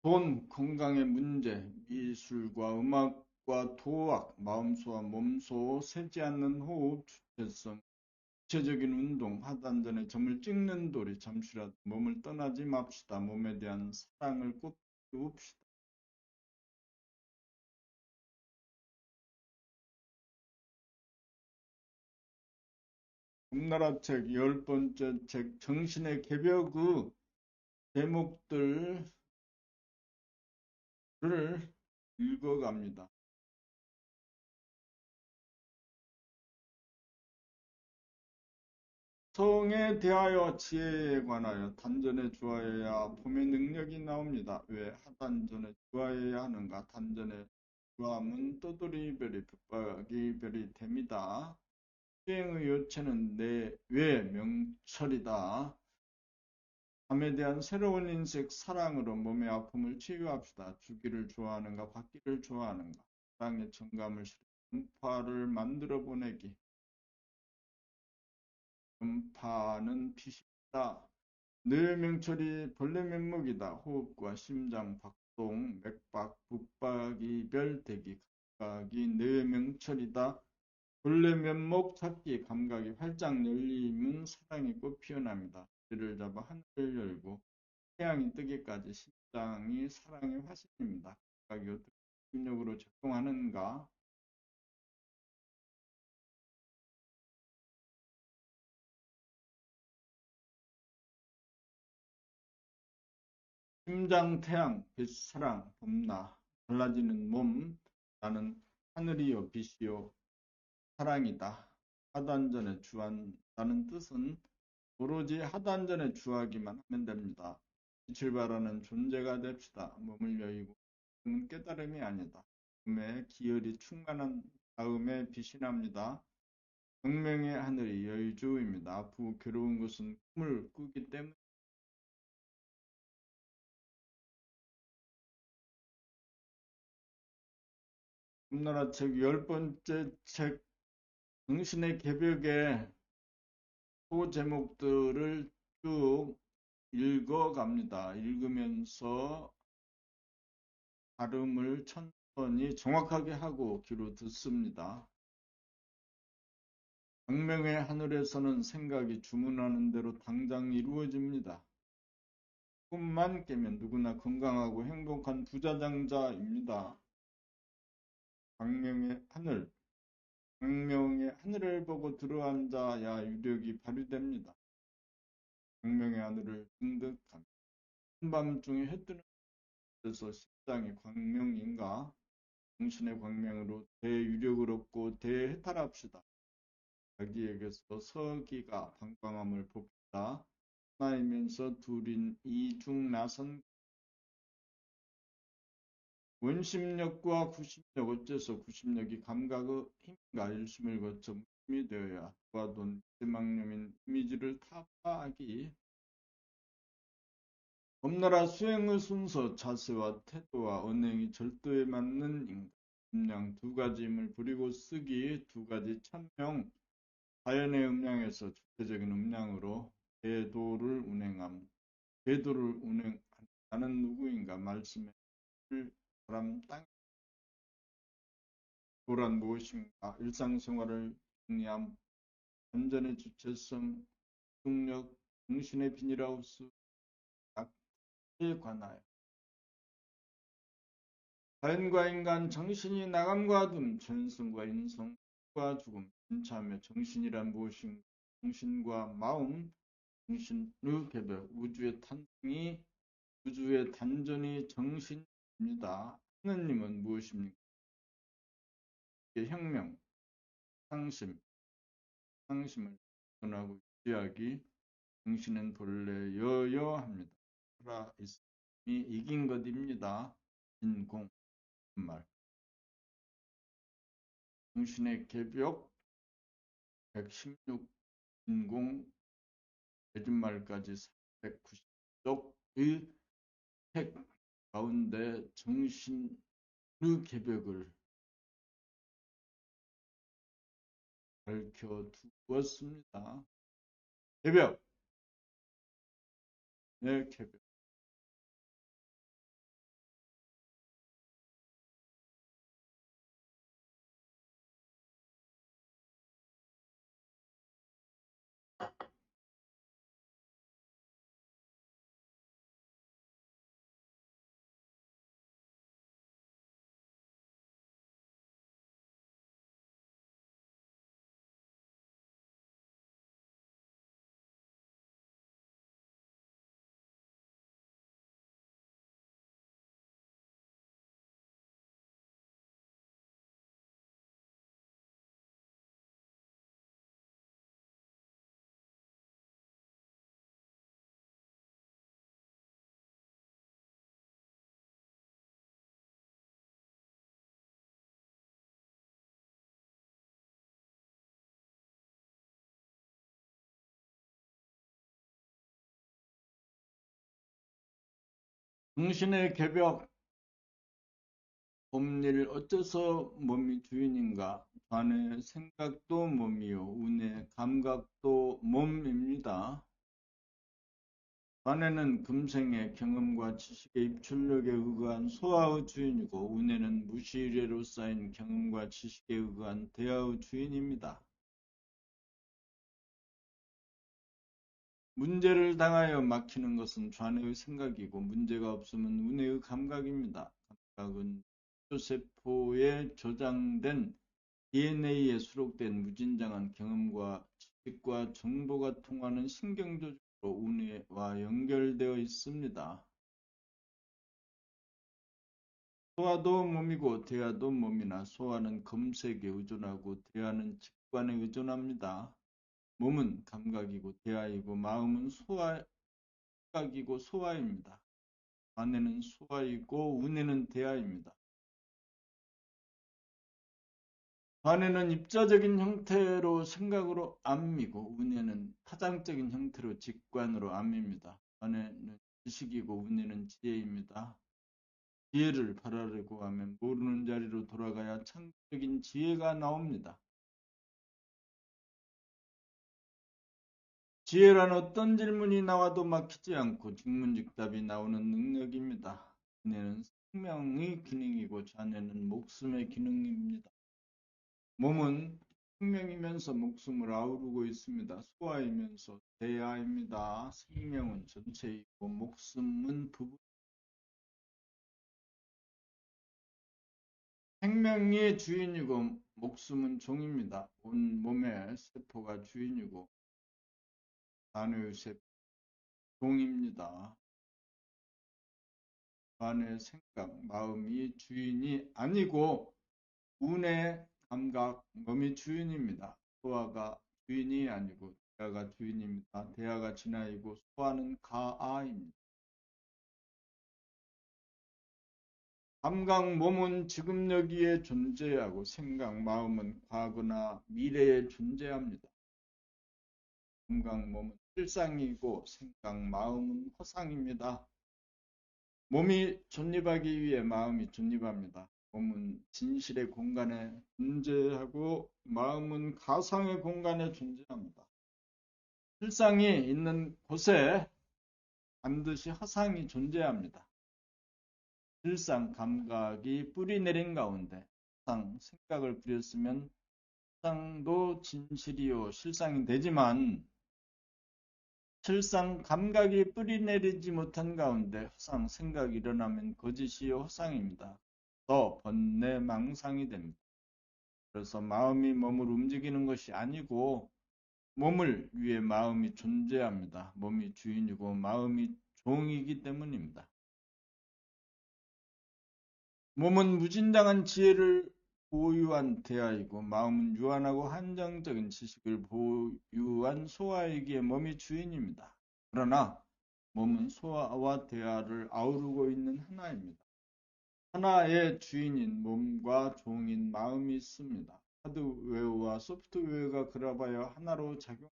돈, 건강의 문제, 미술과 음악과 도학, 마음소와 몸소, 새지 않는 호흡, 주체성, 구체적인 운동, 하단전에 점을 찍는 도리, 잠시라도 몸을 떠나지 맙시다. 몸에 대한 사랑을 꼭 키웁시다. 꿈나라 책 10번째 책 정신의 개벽의 제목들을 읽어갑니다. 성에 대하여 지혜에 관하여 단전에 주하여야 봄의 능력이 나옵니다. 왜 하단전에 주하여야 하는가? 단전에 주함은 떠돌이별이 붙박이별이 됩니다. 수행의 요체는 내외 명철이다. 삶에 대한 새로운 인식, 사랑으로 몸의 아픔을 치유합시다. 주기를 좋아하는가, 받기를 좋아하는가. 사랑의 정감을 실은 음파를 만들어 보내기. 음파는 빛이다. 뇌 명철이 벌레 면목이다. 호흡과 심장, 박동, 맥박, 북박이별 대기, 감각이 뇌 명철이다. 벌레 면목 찾기, 감각이 활짝 열리면 사랑이 꽃 피어납니다. 뒤를 잡아 하늘을 열고 태양이 뜨기까지 심장이 사랑의 화신입니다. 감각이 어떻게 능력으로 작동하는가? 심장 태양, 빛 사랑, 봄나, 달라지는 몸, 나는 하늘이요 빛이요 사랑이다. 하단전에 주한다는 뜻은 오로지 하단전에 주하기만 하면 됩니다. 빛을 발하는 존재가 됩시다. 몸을 여의고 는 깨달음이 아니다. 몸에 기혈이 충만한 다음에 빛이 납니다. 생명의 하늘이 여의주입니다. 아프고 괴로운 것은 꿈을 꾸기 때문에 꿈나라 책 10번째 책 당신의 개벽의 소제목들을 쭉 읽어갑니다. 읽으면서 발음을 천천히 정확하게 하고 귀로 듣습니다. 광명의 하늘에서는 생각이 주문하는 대로 당장 이루어집니다. 꿈만 깨면 누구나 건강하고 행복한 부자장자입니다. 광명의 하늘, 광명의 하늘을 보고 들어앉아야 유력이 발휘됩니다. 광명의 하늘을 등득하며 한밤중에 해 뜨는 곳에서 심장이 광명인가? 당신의 광명으로 대유력을 얻고 대해탈합시다. 자기에게서 서기가 방광함을 봅시다. 하나이면서 둘인 이중나선 원심력과 구심력 어째서 구심력이 감각의 힘과 일심을 거쳐 무심이 되어야 도와돈 대망념인 이미지를 타파하기 범나라 수행의 순서 자세와 태도와 언행이 절도에 맞는 인간 음량 두 가지 힘을 부리고 쓰기 두 가지 천명 자연의 음량에서 주체적인 음량으로 궤도를 운행함 궤도를 운행하는 나는 누구인가 말씀에 사람, 땅. 소란 무엇인가? 일상생활을 정리함, 안전의 주체성, 중력, 정신의 비닐하우스, 약에 관하여. 자연과 인간, 정신이 나감과 둠, 전성과 인성과 죽음, 진차하며 정신이란 무엇인가? 정신과 마음, 정신의 개별, 우주의 탄생이, 우주의 단전이 정신입니다. 하느님은 무엇입니까? 혁명, 상심, 상심을 전하고 유지하기, 정신은 본래 여여합니다. 살아있음이 이긴 것입니다. 인공 말. 정신의 개벽 116 인공 거짓말까지 490쪽의 책 가운데 정신의 개벽을 밝혀두었습니다. 개벽, 네, 개벽. 정신의 개벽, 봄일 어째서 몸이 주인인가? 좌뇌 생각도 몸이요, 우뇌 감각도 몸입니다. 좌뇌는 금생의 경험과 지식의 입출력에 의거한 소화의 주인이고, 우뇌는 무시의례로 쌓인 경험과 지식에 의거한 대하의 주인입니다. 문제를 당하여 막히는 것은 좌뇌의 생각이고, 문제가 없으면 우뇌의 감각입니다. 감각은 세포에 저장된 DNA에 수록된 무진장한 경험과 지식과 정보가 통하는 신경조직으로 우뇌와 연결되어 있습니다. 소화도 몸이고 대하도 몸이나 소화는 검색에 의존하고 대하는 직관에 의존합니다. 몸은 감각이고 대하이고 마음은 생각이고 소화입니다. 좌뇌는 소화이고 우뇌는 대하입니다. 좌뇌는 입자적인 형태로 생각으로 암미고 우뇌는 타장적인 형태로 직관으로 암입니다. 좌뇌는 지식이고 우뇌는 지혜입니다. 지혜를 바라려고 하면 모르는 자리로 돌아가야 창조적인 지혜가 나옵니다. 지혜란 어떤 질문이 나와도 막히지 않고 직문직답이 나오는 능력입니다. 우뇌는 생명의 기능이고 좌뇌는 목숨의 기능입니다. 몸은 생명이면서 목숨을 아우르고 있습니다. 소아이면서 대아입니다. 생명은 전체이고 목숨은 부분. 생명이 주인이고 목숨은 종입니다. 온 몸의 세포가 주인이고 단의 세포 종입니다. 단의 생각, 마음이 주인이 아니고 운의 감각, 몸이 주인입니다. 소아가 주인이 아니고 대아가 주인입니다. 대아가 진아이고 소아는 가아입니다. 감각, 몸은 지금 여기에 존재하고 생각, 마음은 과거나 미래에 존재합니다. 감각, 몸은 실상이고 생각, 마음은 허상입니다. 몸이 존립하기 위해 마음이 존립합니다. 몸은 진실의 공간에 존재하고 마음은 가상의 공간에 존재합니다. 실상이 있는 곳에 반드시 허상이 존재합니다. 실상 감각이 뿌리 내린 가운데 실상 생각을 부렸으면 실상도 진실이요 실상이 되지만 실상 감각이 뿌리 내리지 못한 가운데 허상 생각이 일어나면 거짓이요 허상입니다. 또 번뇌 망상이 됩니다. 그래서 마음이 몸을 움직이는 것이 아니고 몸을 위해 마음이 존재합니다. 몸이 주인이고 마음이 종이기 때문입니다. 몸은 무진당한 지혜를 보유한 대하이고 마음은 유한하고 한정적인 지식을 보유한 소아이기에 몸이 주인입니다. 그러나 몸은 소아와 대하를 아우르고 있는 하나입니다. 하나의 주인인 몸과 종인 마음이 있습니다. 하드웨어와 소프트웨어가 그라바여 하나로 작용.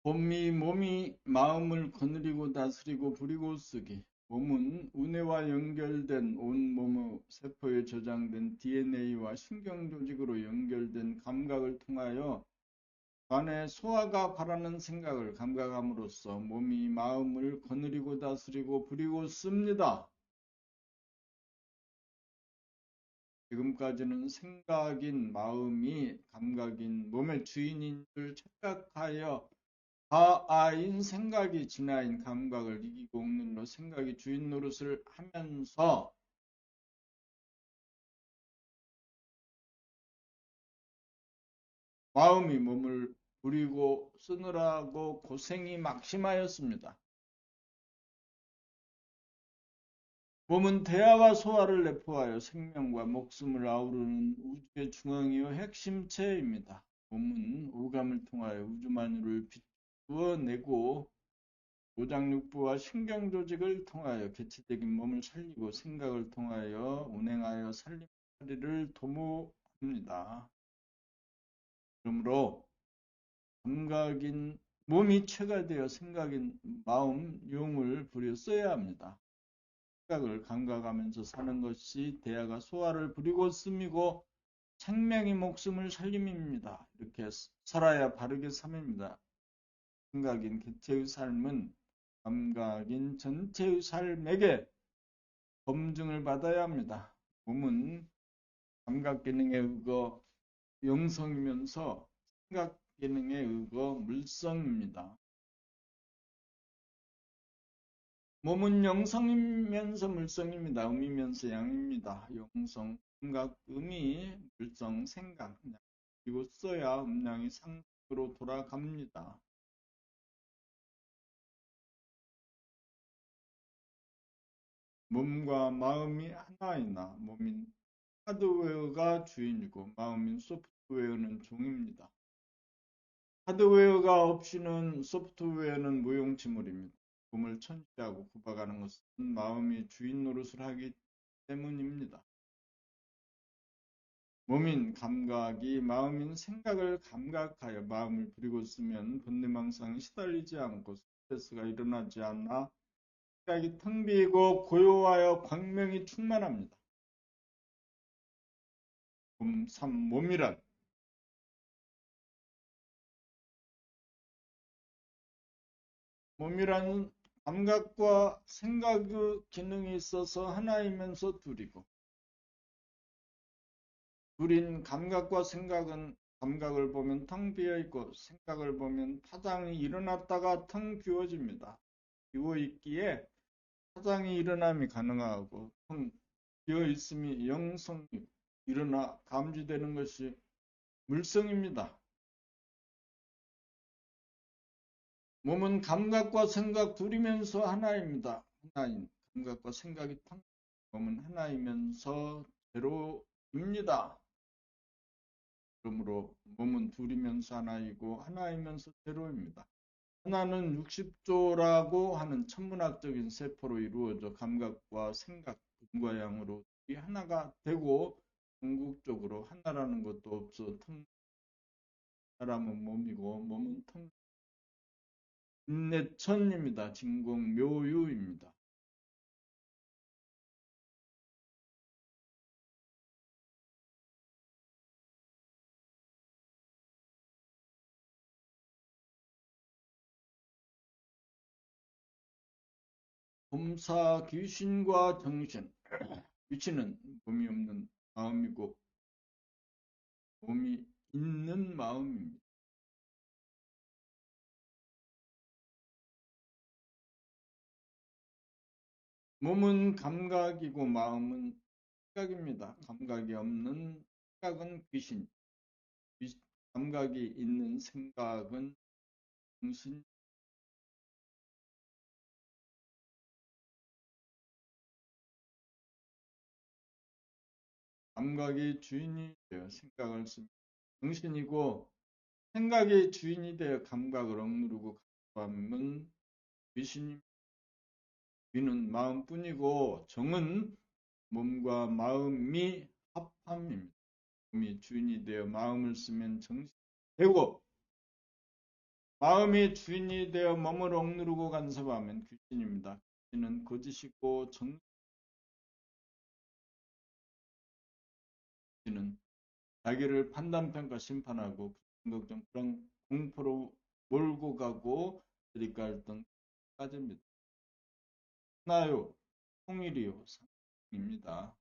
몸이 마음을 거느리고 다스리고 부리고 쓰기. 몸은 우뇌와 연결된 온몸의 세포에 저장된 DNA와 신경조직으로 연결된 감각을 통하여 간의 소화가 바라는 생각을 감각함으로써 몸이 마음을 거느리고 다스리고 부리고 씁니다. 지금까지는 생각인 마음이 감각인 몸의 주인인 줄 착각하여 하아인 생각이 진아인 감각을 이기고 옥는 생각이 주인 노릇을 하면서 마음이 몸을 부리고 쓰느라고 고생이 막심하였습니다. 몸은 대하와 소화를 내포하여 생명과 목숨을 아우르는 우주의 중앙이요 핵심체입니다. 몸은 오감을 통하여 우주만유를 비추어내고 오장육부와 신경조직을 통하여 개체적인 몸을 살리고 생각을 통하여 운행하여 살림살이를 도모합니다. 그러므로 감각인 몸이 체가 되어 생각인 마음, 용을 부려 써야 합니다. 생각을 감각하면서 사는 것이 대하가 소화를 부리고 씀이고 생명이 목숨을 살림입니다. 이렇게 살아야 바르게 삶입니다. 생각인 개체의 삶은 감각인 전체의 삶에게 검증을 받아야 합니다. 몸은 감각 기능에 의거 영성이면서 생각 기능에 의거 물성입니다. 몸은 영성이면서 물성입니다. 음이면서 양입니다. 영성, 감각, 음이, 물성, 생각, 양. 그리고 써야 음양이 상으로 돌아갑니다. 몸과 마음이 하나이나 몸인 하드웨어가 주인이고 마음인 소프트웨어는 종입니다. 하드웨어가 없이는 소프트웨어는 무용지물입니다. 몸을 천시하고 굽어가는 것은 마음이 주인 노릇을 하기 때문입니다. 몸인 감각이 마음인 생각을 감각하여 마음을 부리고 쓰면 번뇌망상에 시달리지 않고 스트레스가 일어나지 않아 생각이 텅 비고 고요하여 광명이 충만합니다. 3. 몸이란 몸이란 감각과 생각의 기능이 있어서 하나이면서 둘이고 둘인 감각과 생각은 감각을 보면 텅 비어있고 생각을 보면 파장이 일어났다가 텅 비워집니다. 비워있기에 파장이 일어남이 가능하고 텅 비어있음이 영성이 일어나 감지되는 것이 물성입니다. 몸은 감각과 생각 둘이면서 하나입니다. 하나인 감각과 생각이 텅 몸은 하나이면서 제로입니다. 그러므로 몸은 둘이면서 하나이고 하나이면서 제로입니다. 하나는 60조라고 하는 천문학적인 세포로 이루어져 감각과 생각, 음과 양으로 하나가 되고 궁극적으로 하나라는 것도 없어 사람은 몸이고 몸은 텅 인내천입니다. 진공 묘유입니다. 범사 귀신과 정신. 귀신은 몸이 없는 마음이고 몸이 있는 마음입니다. 몸은 감각이고 마음은 생각입니다. 감각이 없는 생각은 귀신, 감각이 있는 생각은 정신. 감각이 주인이 되어 생각을 씁니다. 정신이고 생각이 주인이 되어 감각을 억누르고 간섭하면 귀신입니다. 귀는 마음뿐이고 정은 몸과 마음이 합함입니다. 몸이 주인이 되어 마음을 쓰면 정신이 되고 마음이 주인이 되어 몸을 억누르고 간섭하면 귀신입니다. 귀신은 거짓이고 정신은 자기를 판단, 평가, 심판하고 걱정, 불안, 공포로 몰고 가고 들이깔 등까지입니다. 하나요, 통일이요, 상입니다.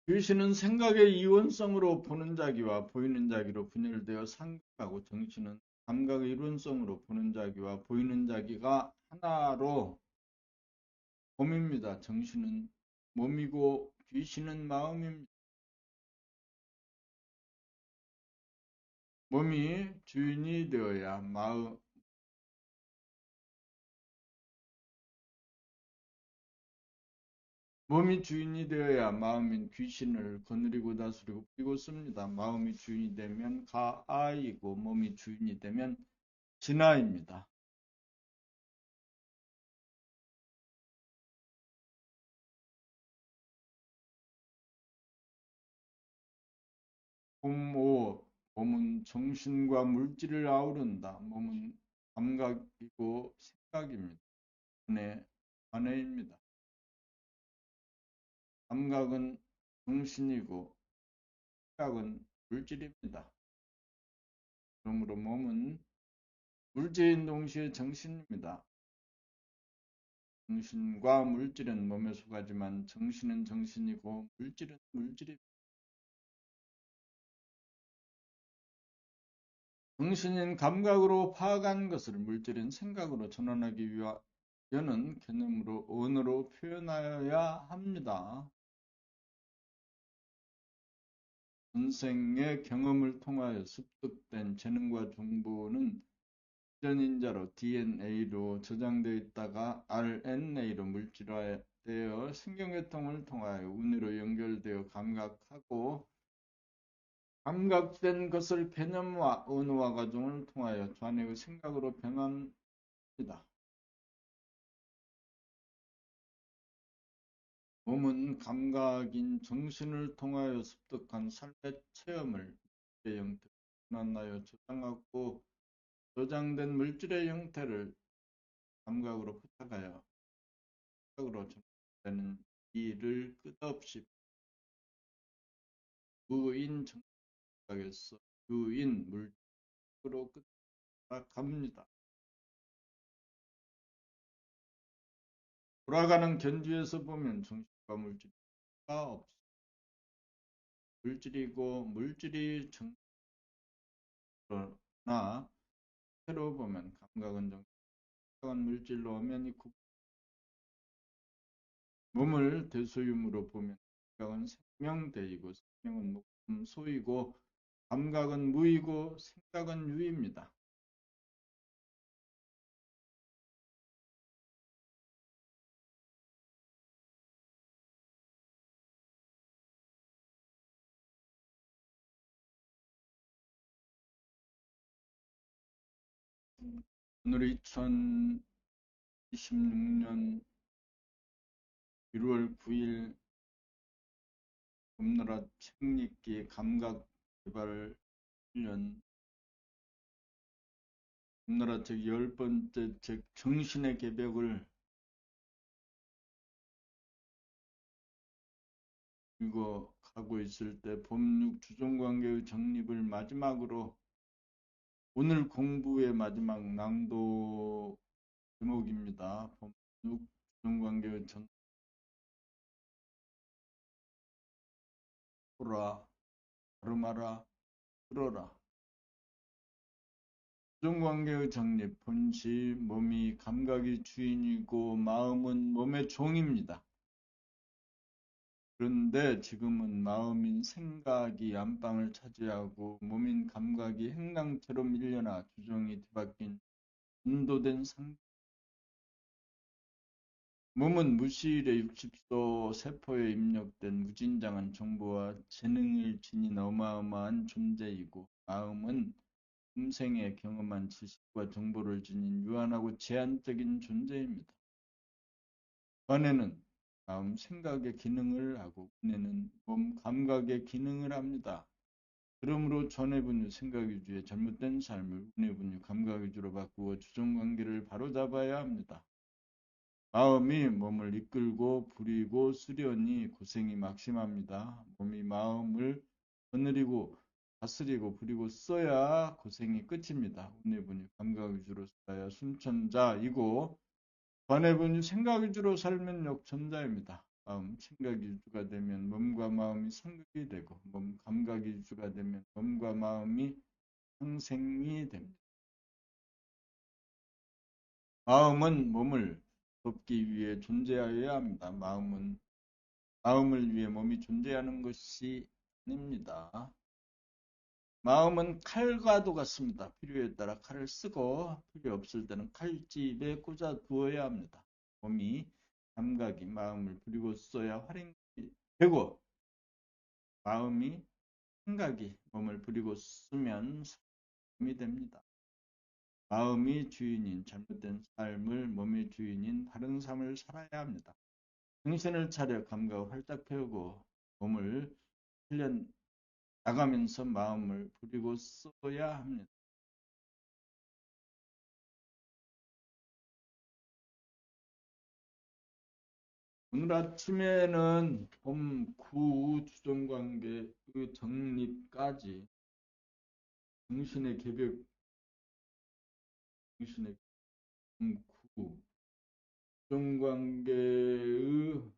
귀신은 생각의 이원성으로 보는 자기와 보이는 자기로 분열되어 상극하고 정신은 감각의 이론성으로 보는 자기와 보이는 자기가 하나로 몸입니다. 정신은 몸이고 귀신은 마음입니다. 몸이 주인이 되어야 몸이 주인이 되어야 마음인 귀신을 거느리고 다스리고 뿌리고 씁니다. 마음이 주인이 되면 가아이고 몸이 주인이 되면 진아입니다. 봄5 몸은 정신과 물질을 아우른다. 몸은 감각이고 생각입니다. 관해입니다. 감각은 정신이고 생각은 물질입니다. 그러므로 몸은 물질인 동시에 정신입니다. 정신과 물질은 몸에 속하지만 정신은 정신이고 물질은 물질입니다. 정신인 감각으로 파악한 것을 물질인 생각으로 전환하기 위하여는 개념으로 언어로 표현하여야 합니다. 전생의 경험을 통하여 습득된 재능과 정보는 유전인자로 DNA로 저장되어 있다가 RNA로 물질화되어 신경계통을 통하여 운으로 연결되어 감각하고 감각된 것을 개념화, 언어화 과정을 통하여 좌뇌의 생각으로 변환합니다. 몸은 감각인 정신을 통하여 습득한 삶의 체험을 물질의 형태로 변환하여 저장하고 저장된 물질의 형태를 감각으로 포착하여 생각으로 전환되는 일을 끝없이 무인 정각에서 유인 물질로 끝나갑니다. 돌아가는 견주에서 보면 정신과 물질이 없습니다. 물질이고 물질이 정신으로나 새로 보면 감각은 정신은 물질로 엄연히 몸을 대소유물로 보면 감각은 생명대이고 생명은 목숨 소이고 감각은 무이고 생각은 유입니다. 오늘 2026년 1월 9일 금나라 책읽기 감각 개발 2021년 우리나라 책 10번째 책 정신의 개벽을 읽어가고 있을 때 법육 주종관계의 정립을 마지막으로 오늘 공부의 마지막 낭독 제목입니다. 법육 주종관계의 보라, 발음하라, 들어라. 주종관계의 정립, 본시 몸이 감각이 주인이고 마음은 몸의 종입니다. 그런데 지금은 마음인 생각이 안방을 차지하고 몸인 감각이 행랑처럼 밀려나 주종이 뒤바뀐 인도된 상태. 몸은 무시일의 60도 세포에 입력된 무진장한 정보와 재능을 지닌 어마어마한 존재이고 마음은 음생에 경험한 지식과 정보를 지닌 유한하고 제한적인 존재입니다. 관해는 마음 생각의 기능을 하고 운해는 몸 감각의 기능을 합니다. 그러므로 전해분유 생각위주의 잘못된 삶을 운해분유 감각위주로 바꾸어 주종관계를 바로잡아야 합니다. 마음이 몸을 이끌고 부리고 쓰려니 고생이 막심합니다. 몸이 마음을 거느리고 다스리고 부리고 써야 고생이 끝입니다. 운해분유 감각위주로 써야 순천자이고 관해분유 생각위주로 살면 역천자입니다. 마음 생각위주가 되면 몸과 마음이 상극이 되고 몸 감각위주가 되면 몸과 마음이 상생이 됩니다. 마음은 몸을 돕기 위해 존재하여야 합니다. 마음을 위해 몸이 존재하는 것이 아닙니다. 마음은 칼과도 같습니다. 필요에 따라 칼을 쓰고 필요 없을 때는 칼집에 꽂아 두어야 합니다. 몸이 감각이 마음을 부리고 써야 활용이 되고 마음이 생각이 몸을 부리고 쓰면 삶이 됩니다. 마음이 주인인 잘못된 삶을 몸이 주인인 바른 삶을 살아야 합니다. 정신을 차려 감각을 활짝 펴고 몸을 흘려 나가면서 마음을 부리고 써야 합니다. 오늘 아침에는 봄구 주종관계의 정립까지 정신의 개벽, 정신의 봄구 주종관계의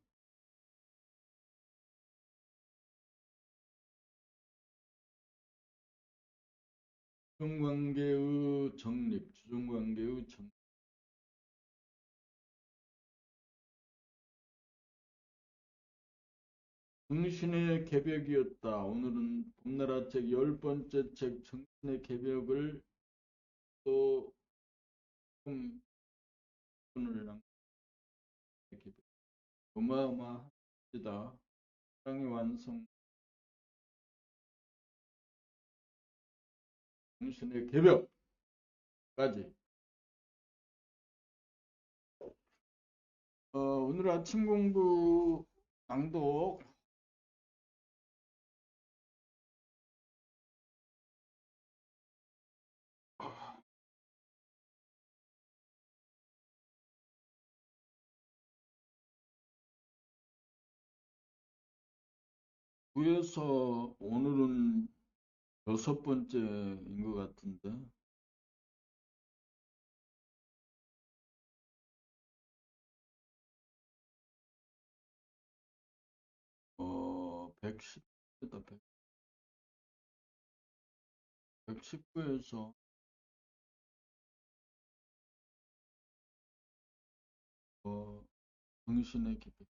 정립, 주종관계의 정립. 정신의 개벽이었다. 오늘은 봄나라 책 10번째 책 정신의 개벽을 또 오늘 개벽. 어마어마합니다. 사랑의 완성, 정신의 개벽까지. 오늘 아침 공부 낭독 구에서 오늘은 6번째인 것 같은데 110, 119에서 정신의 개벽